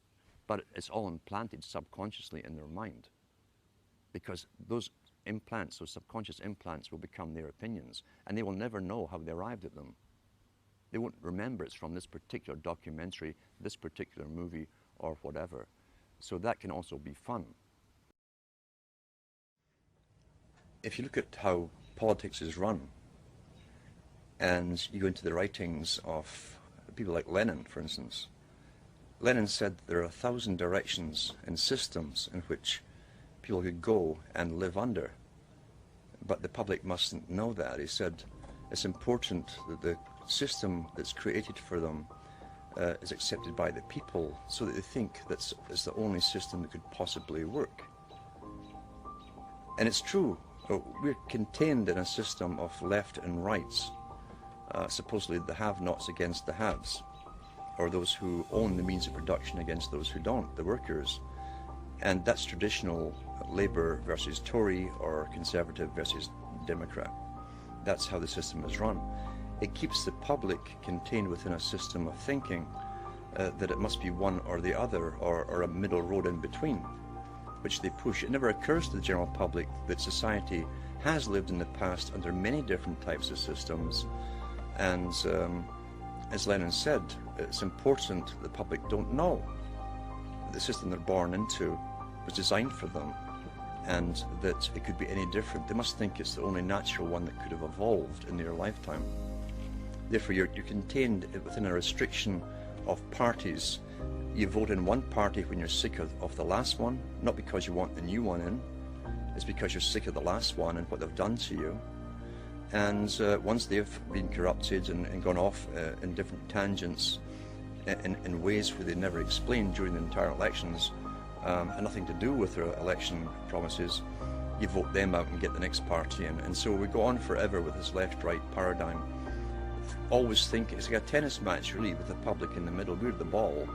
but it's all implanted subconsciously in their mind, because those implants, those subconscious implants, will become their opinions, and they will never know how they arrived at them. They won't remember it's from this particular documentary, this particular movie, or whatever. So that can also be fun. If you look at how politics is run, and you go into the writings of people like Lenin, for instance, Lenin said there are 1,000 directions and systems in which people could go and live under, but the public mustn't know that. He said it's important that the system that's created for them is accepted by the people, so that they think that it's the only system that could possibly work. And it's true, we're contained in a system of left and rights, supposedly the have-nots against the haves, or those who own the means of production against those who don't, the workers. And that's traditional Labour versus Tory, or Conservative versus Democrat. That's how the system is run. it keeps the public contained within a system of thinking that it must be one or the other, or a middle road in between, which they push. It never occurs to the general public that society has lived in the past under many different types of systems, and as Lenin said, it's important the public don't know that the system they're born into was designed for them, and that it could be any different. They must think it's the only natural one that could have evolved in their lifetime. Therefore, you're contained within a restriction of parties. You vote in one party when you're sick of the last one, not because you want the new one in, it's because you're sick of the last one and what they've done to you. And once they've been corrupted and gone off in different tangents in ways where they never explained during the entire elections, and nothing to do with their election promises, you vote them out and get the next party in. And so we go on forever with this left-right paradigm. Always think it's like a tennis match, really, with the public in the middle. We're the ball,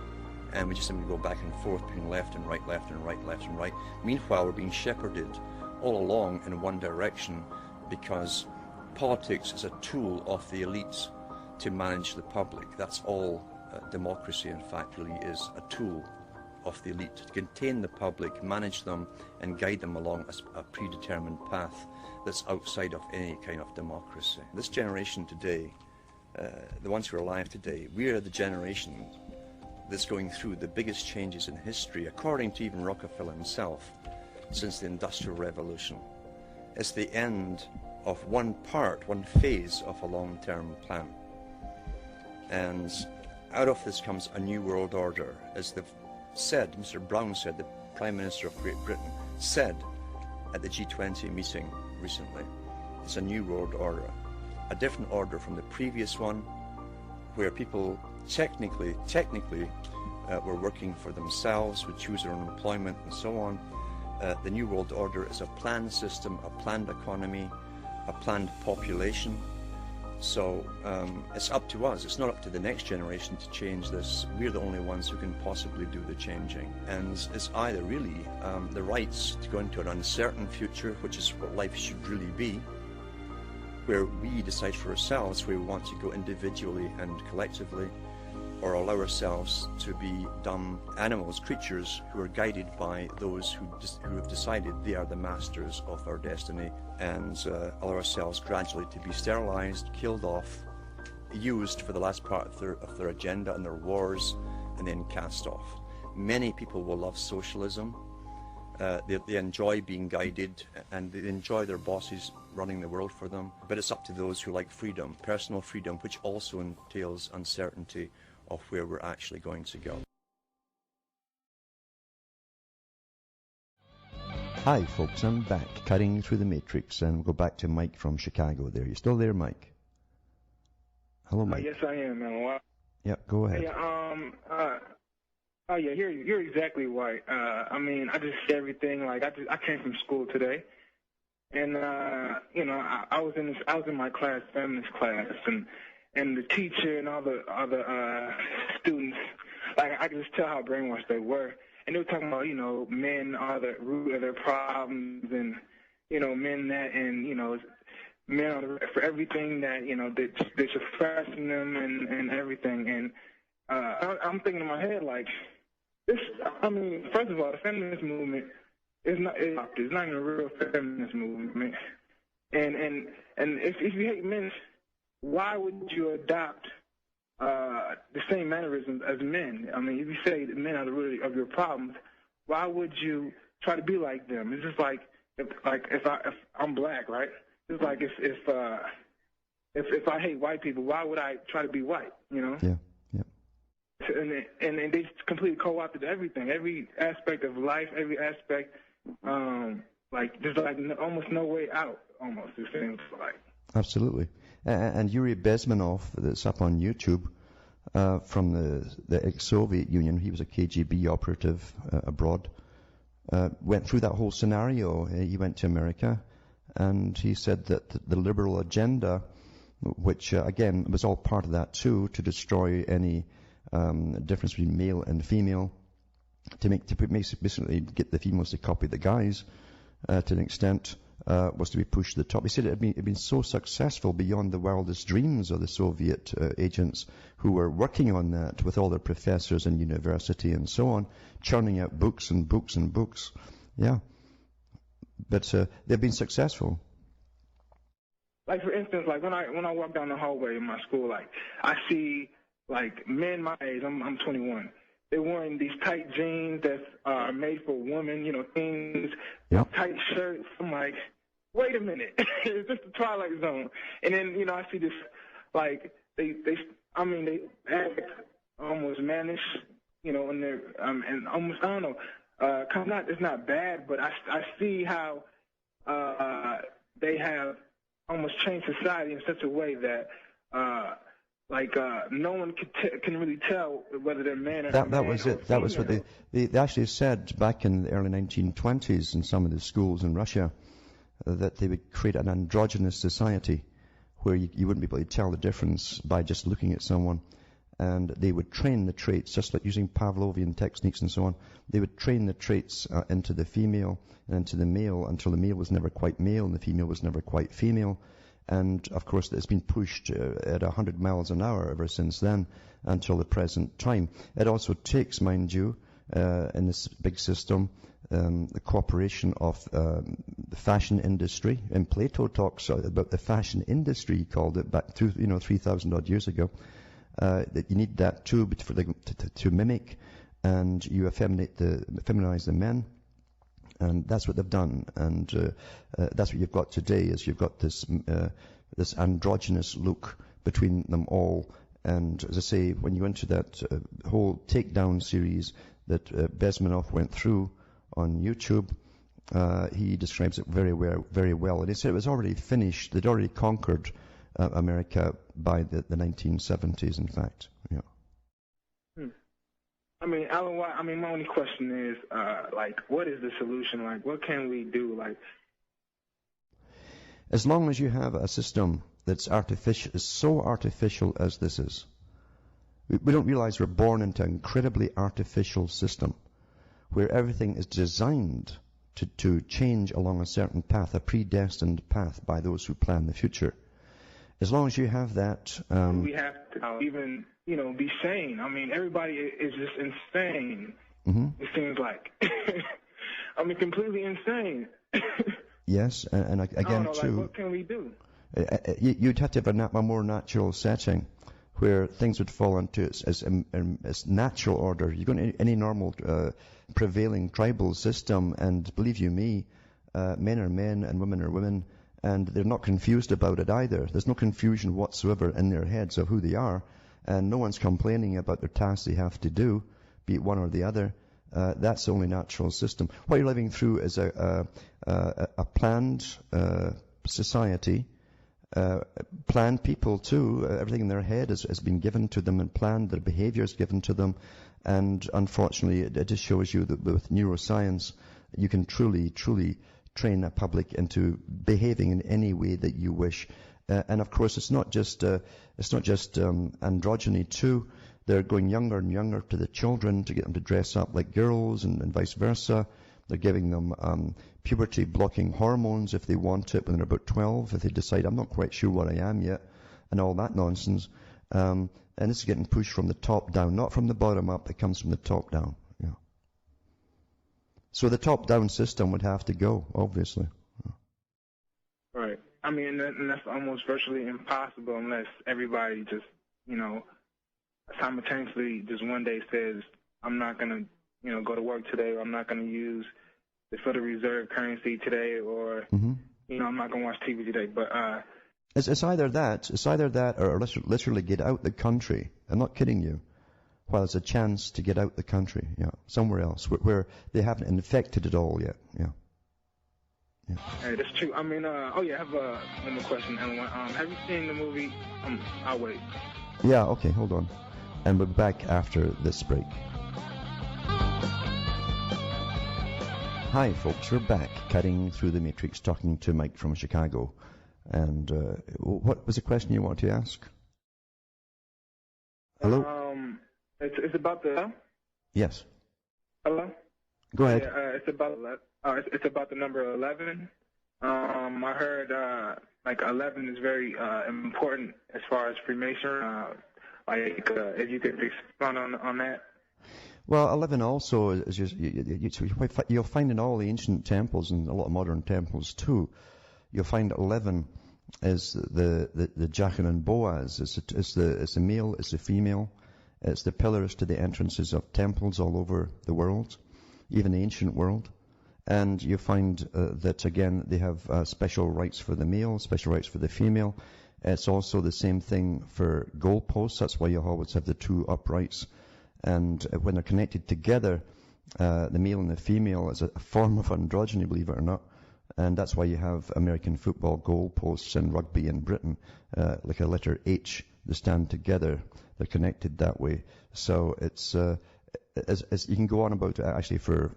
and we just simply go back and forth between left and right, left and right, left and right. Meanwhile, we're being shepherded all along in one direction, because politics is a tool of the elites to manage the public. That's all democracy, in fact, really is, a tool of the elite to contain the public, manage them, and guide them along a predetermined path that's outside of any kind of democracy. This generation today, the ones who are alive today, we are the generation that's going through the biggest changes in history, according to even Rockefeller himself, since the Industrial Revolution. It's the end of one phase of a long-term plan. And out of this comes a new world order. As they've said, Mr. Brown said, the Prime Minister of Great Britain said at the G20 meeting recently, it's a new world order. A different order from the previous one, where people technically were working for themselves, would choose their own employment and so on. The New World Order is a planned system, a planned economy, a planned population. So it's up to us. It's not up to the next generation to change this. We're the only ones who can possibly do the changing. And it's either really the rights to go into an uncertain future, which is what life should really be, where we decide for ourselves where we want to go individually and collectively, or allow ourselves to be dumb animals, creatures who are guided by those who have decided they are the masters of our destiny, and allow ourselves gradually to be sterilized, killed off, used for the last part of their agenda and their wars, and then cast off. Many people will love socialism. They enjoy being guided, and they enjoy their bosses running the world for them. But it's up to those who like freedom, personal freedom, which also entails uncertainty of where we're actually going to go. Hi folks, I'm back, cutting through the matrix, and we'll go back to Mike from Chicago there. You still there, Mike? Hello, Mike. Yes, I am, man. Well, Yeah, go ahead. hey, oh yeah, you're exactly right. I mean, I just see everything. Like, I came from school today, and you know, I was in my class, feminist class, and the teacher and all the students, like, I could just tell how brainwashed they were. And they were talking about, you know, men are the root of their problems, and, you know, men that, and, you know, men are for everything that, you know, they're suppressing them and everything. And I'm thinking in my head, like, this, I mean, first of all, the feminist movement is not even a real feminist movement. And if you hate men, why would you adopt the same mannerisms as men? I mean, if you say that men are the root of your problems, why would you try to be like them? It's just like if I'm black, right? It's like if I hate white people, why would I try to be white? You know? Yeah. And they just completely co-opted everything, every aspect of life, every aspect. Like there's like almost no way out. Almost it seems like. Absolutely. And Yuri Bezmenov, that's up on YouTube, from the ex-Soviet Union, he was a KGB operative abroad, went through that whole scenario. He went to America, and he said that the liberal agenda, which again was all part of that too, to destroy any difference between male and female, to basically get the females to copy the guys to an extent, was to be pushed to the top. He said it had been so successful beyond the wildest dreams of the Soviet agents who were working on that with all their professors in university and so on, churning out books and books and books. Yeah. But they've been successful. Like, for instance, like when I walk down the hallway in my school, like I see like men my age. I'm 21. They're wearing these tight jeans that are made for women, you know, things, tight shirts. I'm like, wait a minute, it's just the Twilight Zone. And then, you know, I see this, like, they act almost mannish, you know, and they're, and almost, I don't know, it's not bad, but I see how they have almost changed society in such a way that, no one can really tell whether they're man or that was it. That was what they actually said back in the early 1920s in some of the schools in Russia, that they would create an androgynous society where you wouldn't be able to tell the difference by just looking at someone. And they would train the traits, just like using Pavlovian techniques and so on. They would train the traits into the female and into the male until the male was never quite male and the female was never quite female. And, of course, it's been pushed at 100 miles an hour ever since then until the present time. It also takes, mind you, in this big system, the cooperation of the fashion industry. And Plato talks about the fashion industry, he called it, back 3,000 odd years ago. That you need that too to mimic, and you feminize the men. And that's what they've done, and that's what you've got today. Is you've got this androgynous look between them all. And as I say, when you go into that whole takedown series that Bezmenov went through on YouTube, he describes it very well. And he said it was already finished. They'd already conquered America by the 1970s. In fact, yeah. I mean, Alan, my only question is, what is the solution? Like, what can we do? Like, as long as you have a system that's artificial, is so artificial as this is, we don't realize we're born into an incredibly artificial system where everything is designed to change along a certain path, a predestined path by those who plan the future. As long as you have that, we have to even, be sane. I mean, everybody is just insane. It seems like, completely insane. Yes, and again too. What can we do? You'd have to have a more natural setting where things would fall into its natural order. You go into any normal prevailing tribal system, and believe you me, men are men and women are women. And they're not confused about it either. There's no confusion whatsoever in their heads of who they are. And no one's complaining about their tasks they have to do, be it one or the other. That's the only natural system. What you're living through is a planned society, planned people too. Everything in their head has been given to them and planned. Their behavior is given to them. And unfortunately, it just shows you that with neuroscience, you can truly train a public into behaving in any way that you wish. And of course, it's not just androgyny too. They're going younger and younger to the children to get them to dress up like girls and vice versa. They're giving them puberty-blocking hormones if they want it when they're about 12, if they decide, I'm not quite sure what I am yet, and all that nonsense. And this is getting pushed from the top down, not from the bottom up. It comes from the top down. So the top-down system would have to go, obviously. Right. I mean, and that's almost virtually impossible unless everybody just, simultaneously just one day says, I'm not going to, go to work today, or I'm not going to use the Federal Reserve currency today, or, I'm not going to watch TV today. But it's either that, or literally get out the country. I'm not kidding you. While there's a chance to get out the country, somewhere else where they haven't infected it all yet, Hey, that's true. I mean, I have one more question, Ellen. Have you seen the movie? I'll wait. Yeah, okay, hold on, and we'll be back after this break. Hi, folks, we're back, cutting through the matrix, talking to Mike from Chicago, and what was the question you wanted to ask? Hello. It's about the. Yes. Hello. Go ahead. It's about the number 11. I heard like 11 is very important as far as Freemasonry. If you could expand on that. Well, 11 also is you'll find in all the ancient temples and a lot of modern temples too. You'll find 11 is the Jachin and Boaz. It's the male, it's the female. It's the pillars to the entrances of temples all over the world, even the ancient world. And you find that, again, they have special rights for the male, special rights for the female. It's also the same thing for goalposts. That's why you always have the two uprights. And when they're connected together, the male and the female is a form of androgyny, believe it or not. And that's why you have American football goalposts and rugby in Britain, like a letter H. They stand together. They're connected that way. So it's as you can go on about it actually for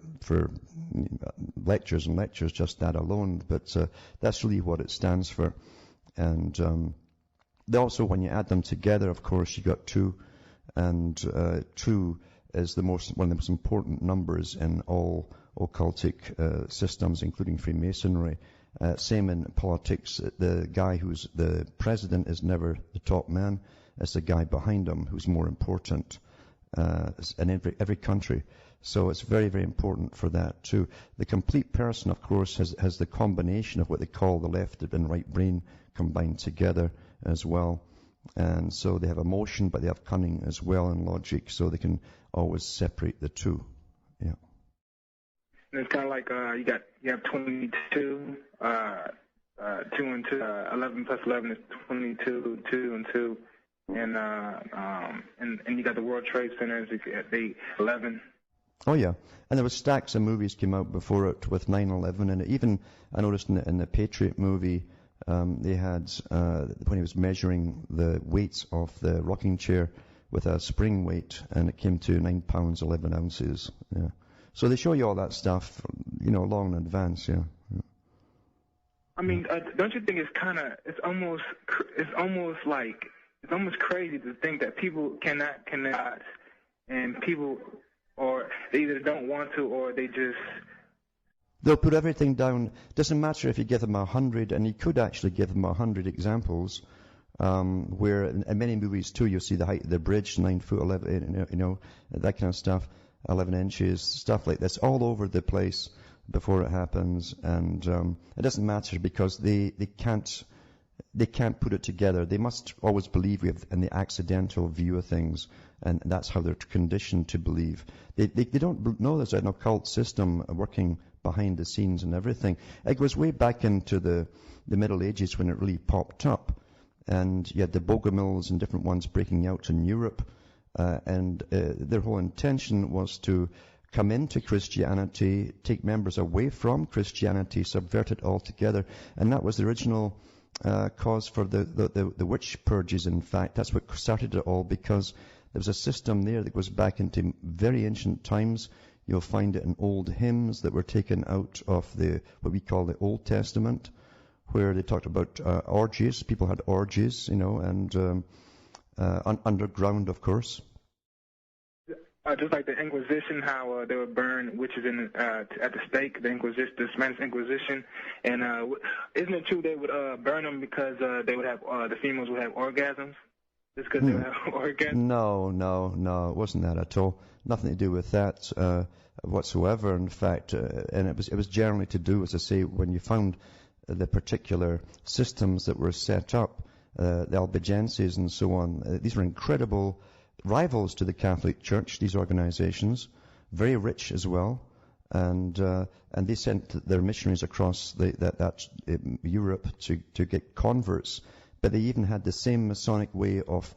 lectures and lectures, just that alone. But that's really what it stands for. And also, when you add them together, of course, you got 2, and 2 is one of the most important numbers in all occultic systems, including Freemasonry. Same in politics. The guy who's the president is never the top man. It's the guy behind him who's more important in every country. So it's very, very important for that too. The complete person, of course, has the combination of what they call the left and right brain combined together as well. And so they have emotion, but they have cunning as well and logic, so they can always separate the two. Yeah. And it's kind of like you have 22, 2 and 2, 11 plus 11 is 22, 2 and 2, and you got the World Trade Centers, the 11. Oh yeah, and there was stacks of movies came out before it with 9/11, and even I noticed in the Patriot movie they had when he was measuring the weights of the rocking chair with a spring weight, and it came to 9 pounds 11 ounces. Yeah, so they show you all that stuff, long in advance. Yeah. I mean, don't you think it's almost crazy to think that people cannot connect, and people, or they either don't want to, or they just... They'll put everything down. Doesn't matter if you give them 100, and you could actually give them 100 examples, where in many movies too, you'll see the height of the bridge, 9 foot 11, that kind of stuff, 11 inches, stuff like this, all over the place before it happens, and it doesn't matter because they can't put it together. They must always believe in the accidental view of things, and that's how they're conditioned to believe. They don't know there's an occult system working behind the scenes and everything. It goes way back into the Middle Ages when it really popped up, and you had the Bogomils and different ones breaking out in Europe, and their whole intention was to come into Christianity, take members away from Christianity, subvert it altogether, and that was the original cause for the witch purges. In fact, that's what started it all, because there was a system there that goes back into very ancient times. You'll find it in old hymns that were taken out of what we call the Old Testament, where they talked about orgies. People had orgies, and underground, of course. Just like the Inquisition, how they would burn witches at the stake, the Spanish Inquisition, and isn't it true they would burn them because they would have the females would have orgasms, just because they would have orgasms? No, it wasn't that at all. Nothing to do with that whatsoever. In fact, and it was generally to do, as I say, when you found the particular systems that were set up, the Albigenses and so on. These were incredible rivals to the Catholic Church, these organizations, very rich as well, and they sent their missionaries across Europe to get converts, but they even had the same Masonic way of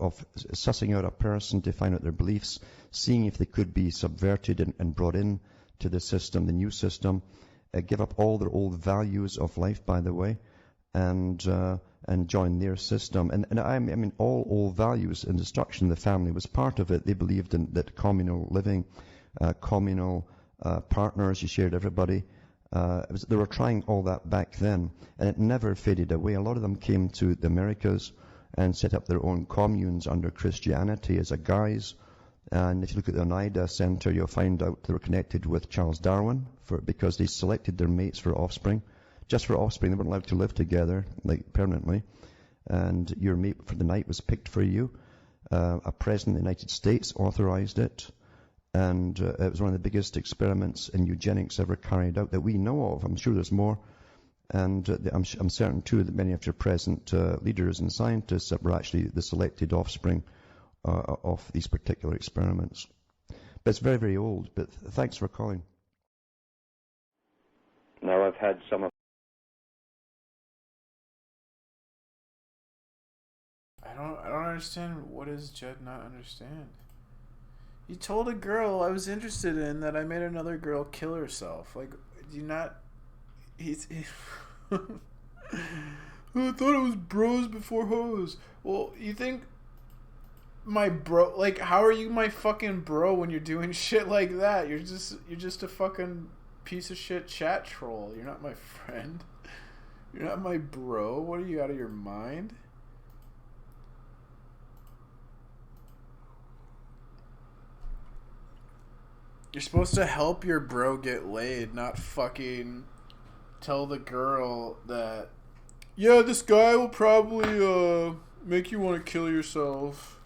sussing out a person to find out their beliefs, seeing if they could be subverted and brought in to the system, the new system, give up all their old values of life, by the way, and join their system. And I mean, all old values and destruction of the family was part of it. They believed in that communal living, communal partners, you shared everybody. They were trying all that back then, and it never faded away. A lot of them came to the Americas and set up their own communes under Christianity as a guise. And if you look at the Oneida Center, you'll find out they were connected with Charles Darwin because they selected their mates for offspring just for offspring. They weren't allowed to live together, like permanently. And your mate for the night was picked for you. A president of the United States authorized it. And it was one of the biggest experiments in eugenics ever carried out that we know of. I'm sure there's more. And I'm certain, too, that many of your present leaders and scientists were actually the selected offspring of these particular experiments. But it's very, very old. But thanks for calling. Now I've had some of... I don't understand. What does Jed not understand? You told a girl I was interested in that I made another girl kill herself. Like, do you not... I thought it was bros before hoes. Well, you think my bro... Like, how are you my fucking bro when you're doing shit like that? You're just a fucking piece of shit chat troll. You're not my friend. You're not my bro. What are you, out of your mind? You're supposed to help your bro get laid, not fucking tell the girl that, yeah, this guy will probably make you want to kill yourself.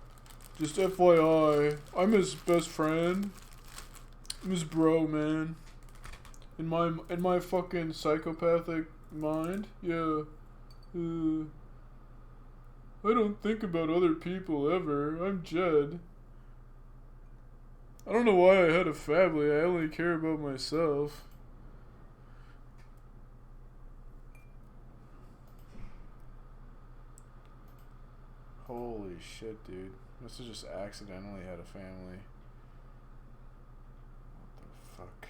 Just FYI, I'm his best friend. I'm his bro, man. In my fucking psychopathic mind, yeah. I don't think about other people ever. I'm Jed. I don't know why I had a family. I only care about myself. Holy shit, dude. Must have just accidentally had a family. What the fuck?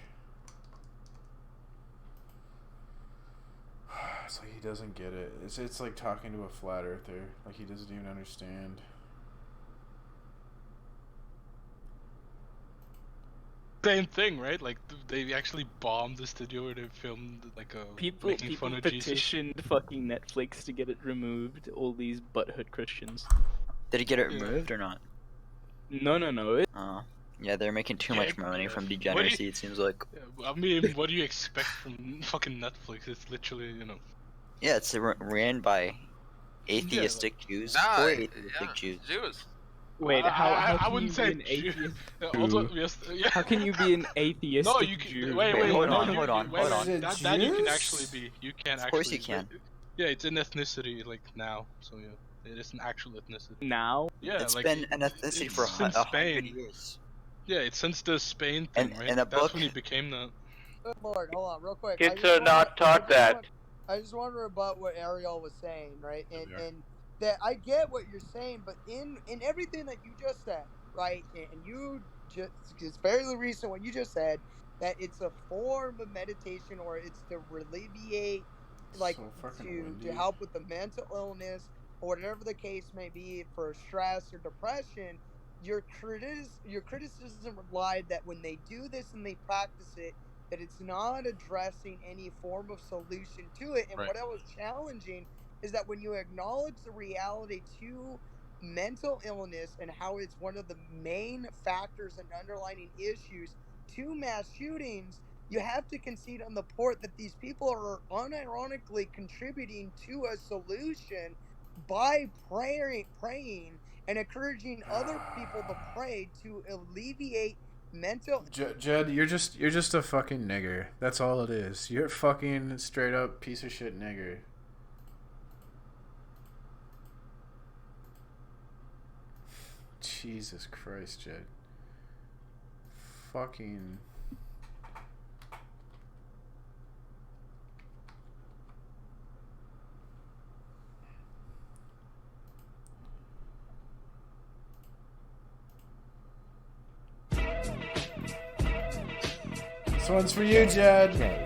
It's like he doesn't get it. It's like talking to a flat earther. Like he doesn't even understand. Same thing, right? Like they actually bombed the studio where they filmed like a People making fun of Jesus. petitioned fucking Netflix to get it removed. All these butthurt Christians. Did it get it removed or not? No. Oh, yeah, they're making too much money from degeneracy. It seems like. I mean, what do you expect from fucking Netflix? It's literally, you know. Yeah, it's ran by atheistic Jews for atheistic Jews. Wait, I wouldn't say an atheist. Also, yes, yeah. How can you be an atheistic No, you can. Jew? Wait, hold on. That you can actually be. You can actually. Of course you can. Yeah, it's an ethnicity like now, so yeah, it is an actual ethnicity. Now? Yeah, it's like, been an ethnicity for since 100 years. Yeah, it's since the Spain thing, right? And a That's book. when he became that. Good lord, hold on, real quick. Kids are not taught that. I just want to rebut what Ariel was saying, right? And that I get what you're saying, but in everything that you just said, right? And you just, it's fairly recent what you just said, that it's a form of meditation or it's to alleviate, like, to help with the mental illness or whatever the case may be for stress or depression. Your criticism relied that when they do this and they practice it, that it's not addressing any form of solution to it. And what I was challenging is that when you acknowledge the reality to mental illness and how it's one of the main factors and underlying issues to mass shootings, you have to concede on the point that these people are unironically contributing to a solution by praying and encouraging other people to pray to alleviate mental. Jed, you're just a fucking nigger. That's all it is. You're a fucking straight up piece of shit nigger. Jesus Christ, Jed. Fucking. This one's for you, Jed.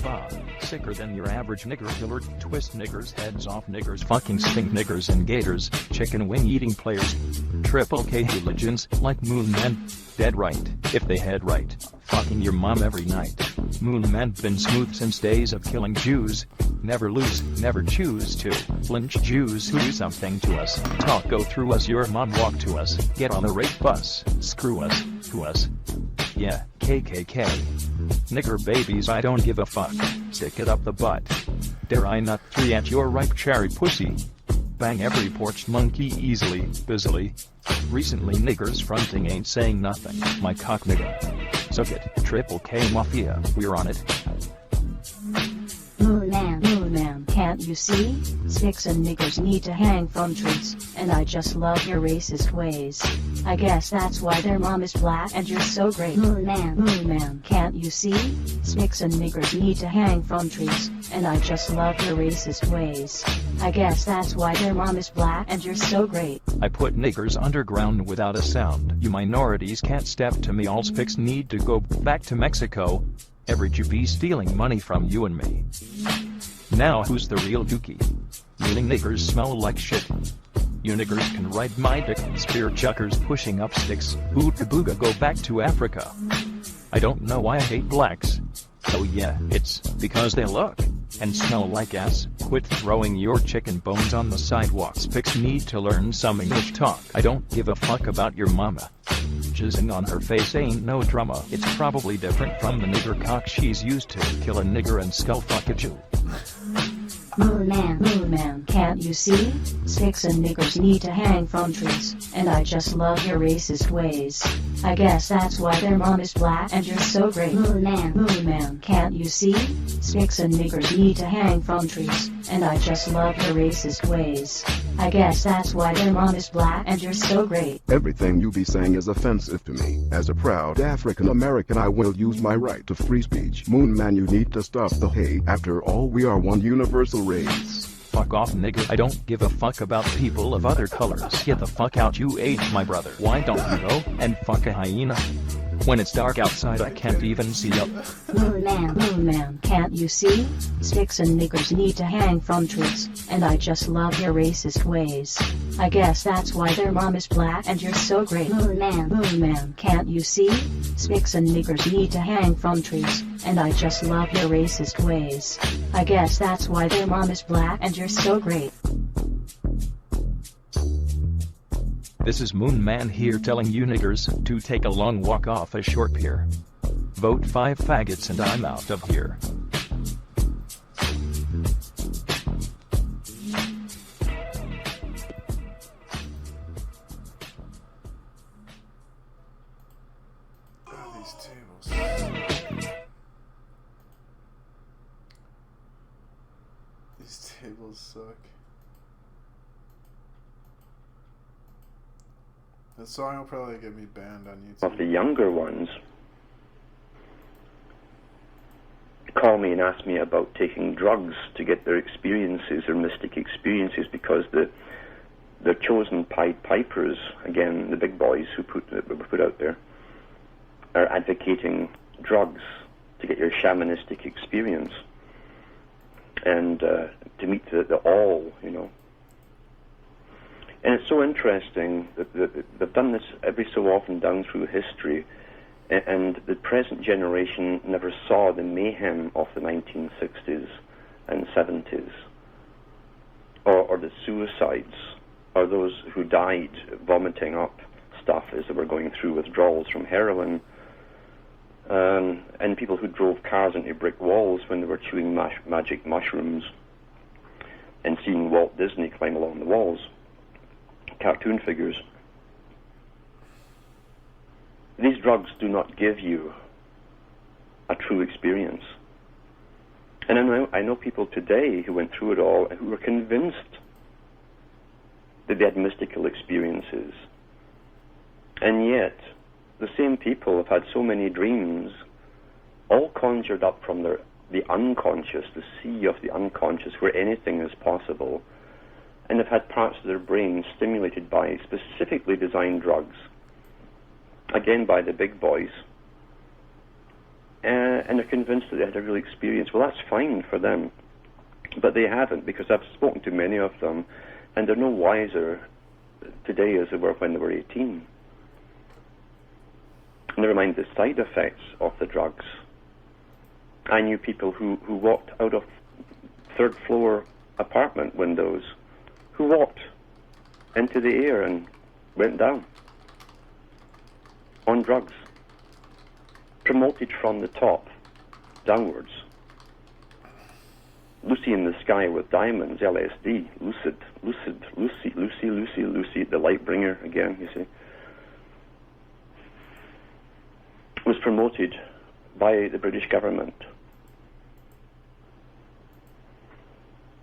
Bob. Sicker than your average nigger killer. Twist niggers, heads off niggers, fucking stink niggers and gators, chicken wing eating players, triple K hooligans like Moon Men. Dead right, if they head right. Fucking your mom every night. Moon Men been smooth since days of killing Jews. Never lose, never choose to lynch Jews who do something to us. Talk go through us, your mom walk to us. Get on the rape bus, screw us, to us. Yeah, KKK. Nigger babies, I don't give a fuck. Stick it up the butt. Dare I not 3 at your ripe cherry pussy? Bang every porch monkey easily, busily. Recently niggers fronting ain't saying nothing. My cock nigga. Suck it, Triple K Mafia, we're on it. Moon man, can't you see? Sticks and niggers need to hang from trees, and I just love your racist ways. I guess that's why their mom is black and you're so great. Moon man, can't you see? Sticks and niggers need to hang from trees, and I just love your racist ways. I guess that's why their mom is black and you're so great. I put niggers underground without a sound. You minorities can't step to me. All spics need to go back to Mexico. Every Jew be stealing money from you and me. Now who's the real dookie? Meaning niggers smell like shit. You niggers can ride my dick. Spear chuckers pushing up sticks. Ooga booga, go back to Africa. I don't know why I hate blacks. Oh yeah, it's because they look and smell like ass. Quit throwing your chicken bones on the sidewalk. Spics need to learn some English talk. I don't give a fuck about your mama. Jizzing on her face ain't no drama. It's probably different from the nigger cock she's used to. Kill a nigger and skull fuck a Jew. Moon man, can't you see? Sticks and niggers need to hang from trees, and I just love your racist ways. I guess that's why their mom is black and you're so great. Moon man, can't you see? Sticks and niggers need to hang from trees, and I just love your racist ways. I guess that's why their mom is black and you're so great. Everything you be saying is offensive to me. As a proud African American, I will use my right to free speech. Moon man, you need to stop the hate. After all, we are one universal race. Fuck off, nigger. I don't give a fuck about people of other colors. Get the fuck out, you age, my brother. Why don't you go and fuck a hyena? When it's dark outside, I can't even see up. Moon man, can't you see? Sticks and niggers need to hang from trees, and I just love your racist ways. I guess that's why their mom is black and you're so great. Moon man, can't you see? Sticks and niggers need to hang from trees, and I just love your racist ways. I guess that's why their mom is black and you're so great. This is Moon Man here telling you niggers to take a long walk off a short pier. Vote 5 faggots and I'm out of here. These tables. These tables suck. That song will probably get me banned on YouTube. Of the younger ones call me and ask me about taking drugs to get their experiences, their mystic experiences, because the chosen Pied Pipers, again the big boys who were put out there, are advocating drugs to get your shamanistic experience and to meet the all, you know. And it's so interesting that they've done this every so often down through history, and the present generation never saw the mayhem of the 1960s and 70s, or the suicides, or those who died vomiting up stuff as they were going through withdrawals from heroin, and people who drove cars into brick walls when they were chewing magic mushrooms and seeing Walt Disney climb along the walls. Cartoon figures. These drugs do not give you a true experience. And I know people today who went through it all and who were convinced that they had mystical experiences. And yet, the same people have had so many dreams, all conjured up from the unconscious, the sea of the unconscious, where anything is possible, and have had parts of their brain stimulated by specifically designed drugs, again by the big boys, and are convinced that they had a real experience. Well, that's fine for them, but they haven't, because I've spoken to many of them, and they're no wiser today as they were when they were 18. Never mind the side effects of the drugs. I knew people who walked out of third-floor apartment windows, who walked into the air and went down on drugs. promoted from the top downwards. Lucy in the Sky with Diamonds, LSD, Lucid, Lucy, the light bringer again, you see, was promoted by the British government.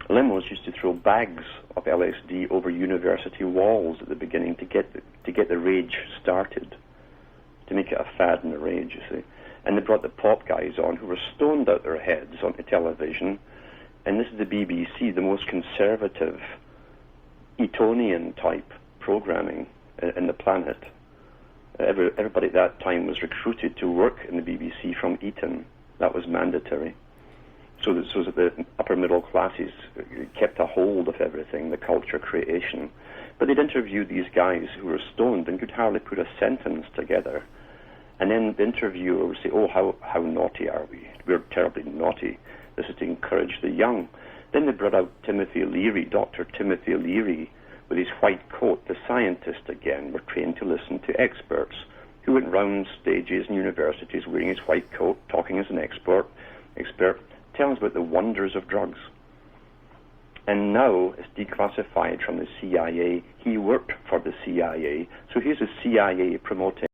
Limos used to throw bags of LSD over university walls at the beginning to get the rage started, to make it a fad and a rage, you see. And they brought the pop guys on who were stoned out their heads onto television. And this is the BBC, the most conservative, Etonian-type programming in the planet. Everybody at that time was recruited to work in the BBC from Eton. That was mandatory. So that the upper middle classes kept a hold of everything, the culture creation. But they'd interview these guys who were stoned and could hardly put a sentence together. And then the interviewer would say, oh, how naughty are we? We're terribly naughty. This is to encourage the young. Then they brought out Timothy Leary, Dr. Timothy Leary, with his white coat. The scientists, again, were trained to listen to experts who went round stages and universities wearing his white coat, talking as an expert, telling us about the wonders of drugs. And now it's declassified from the CIA. He worked for the CIA. So here's the CIA promoting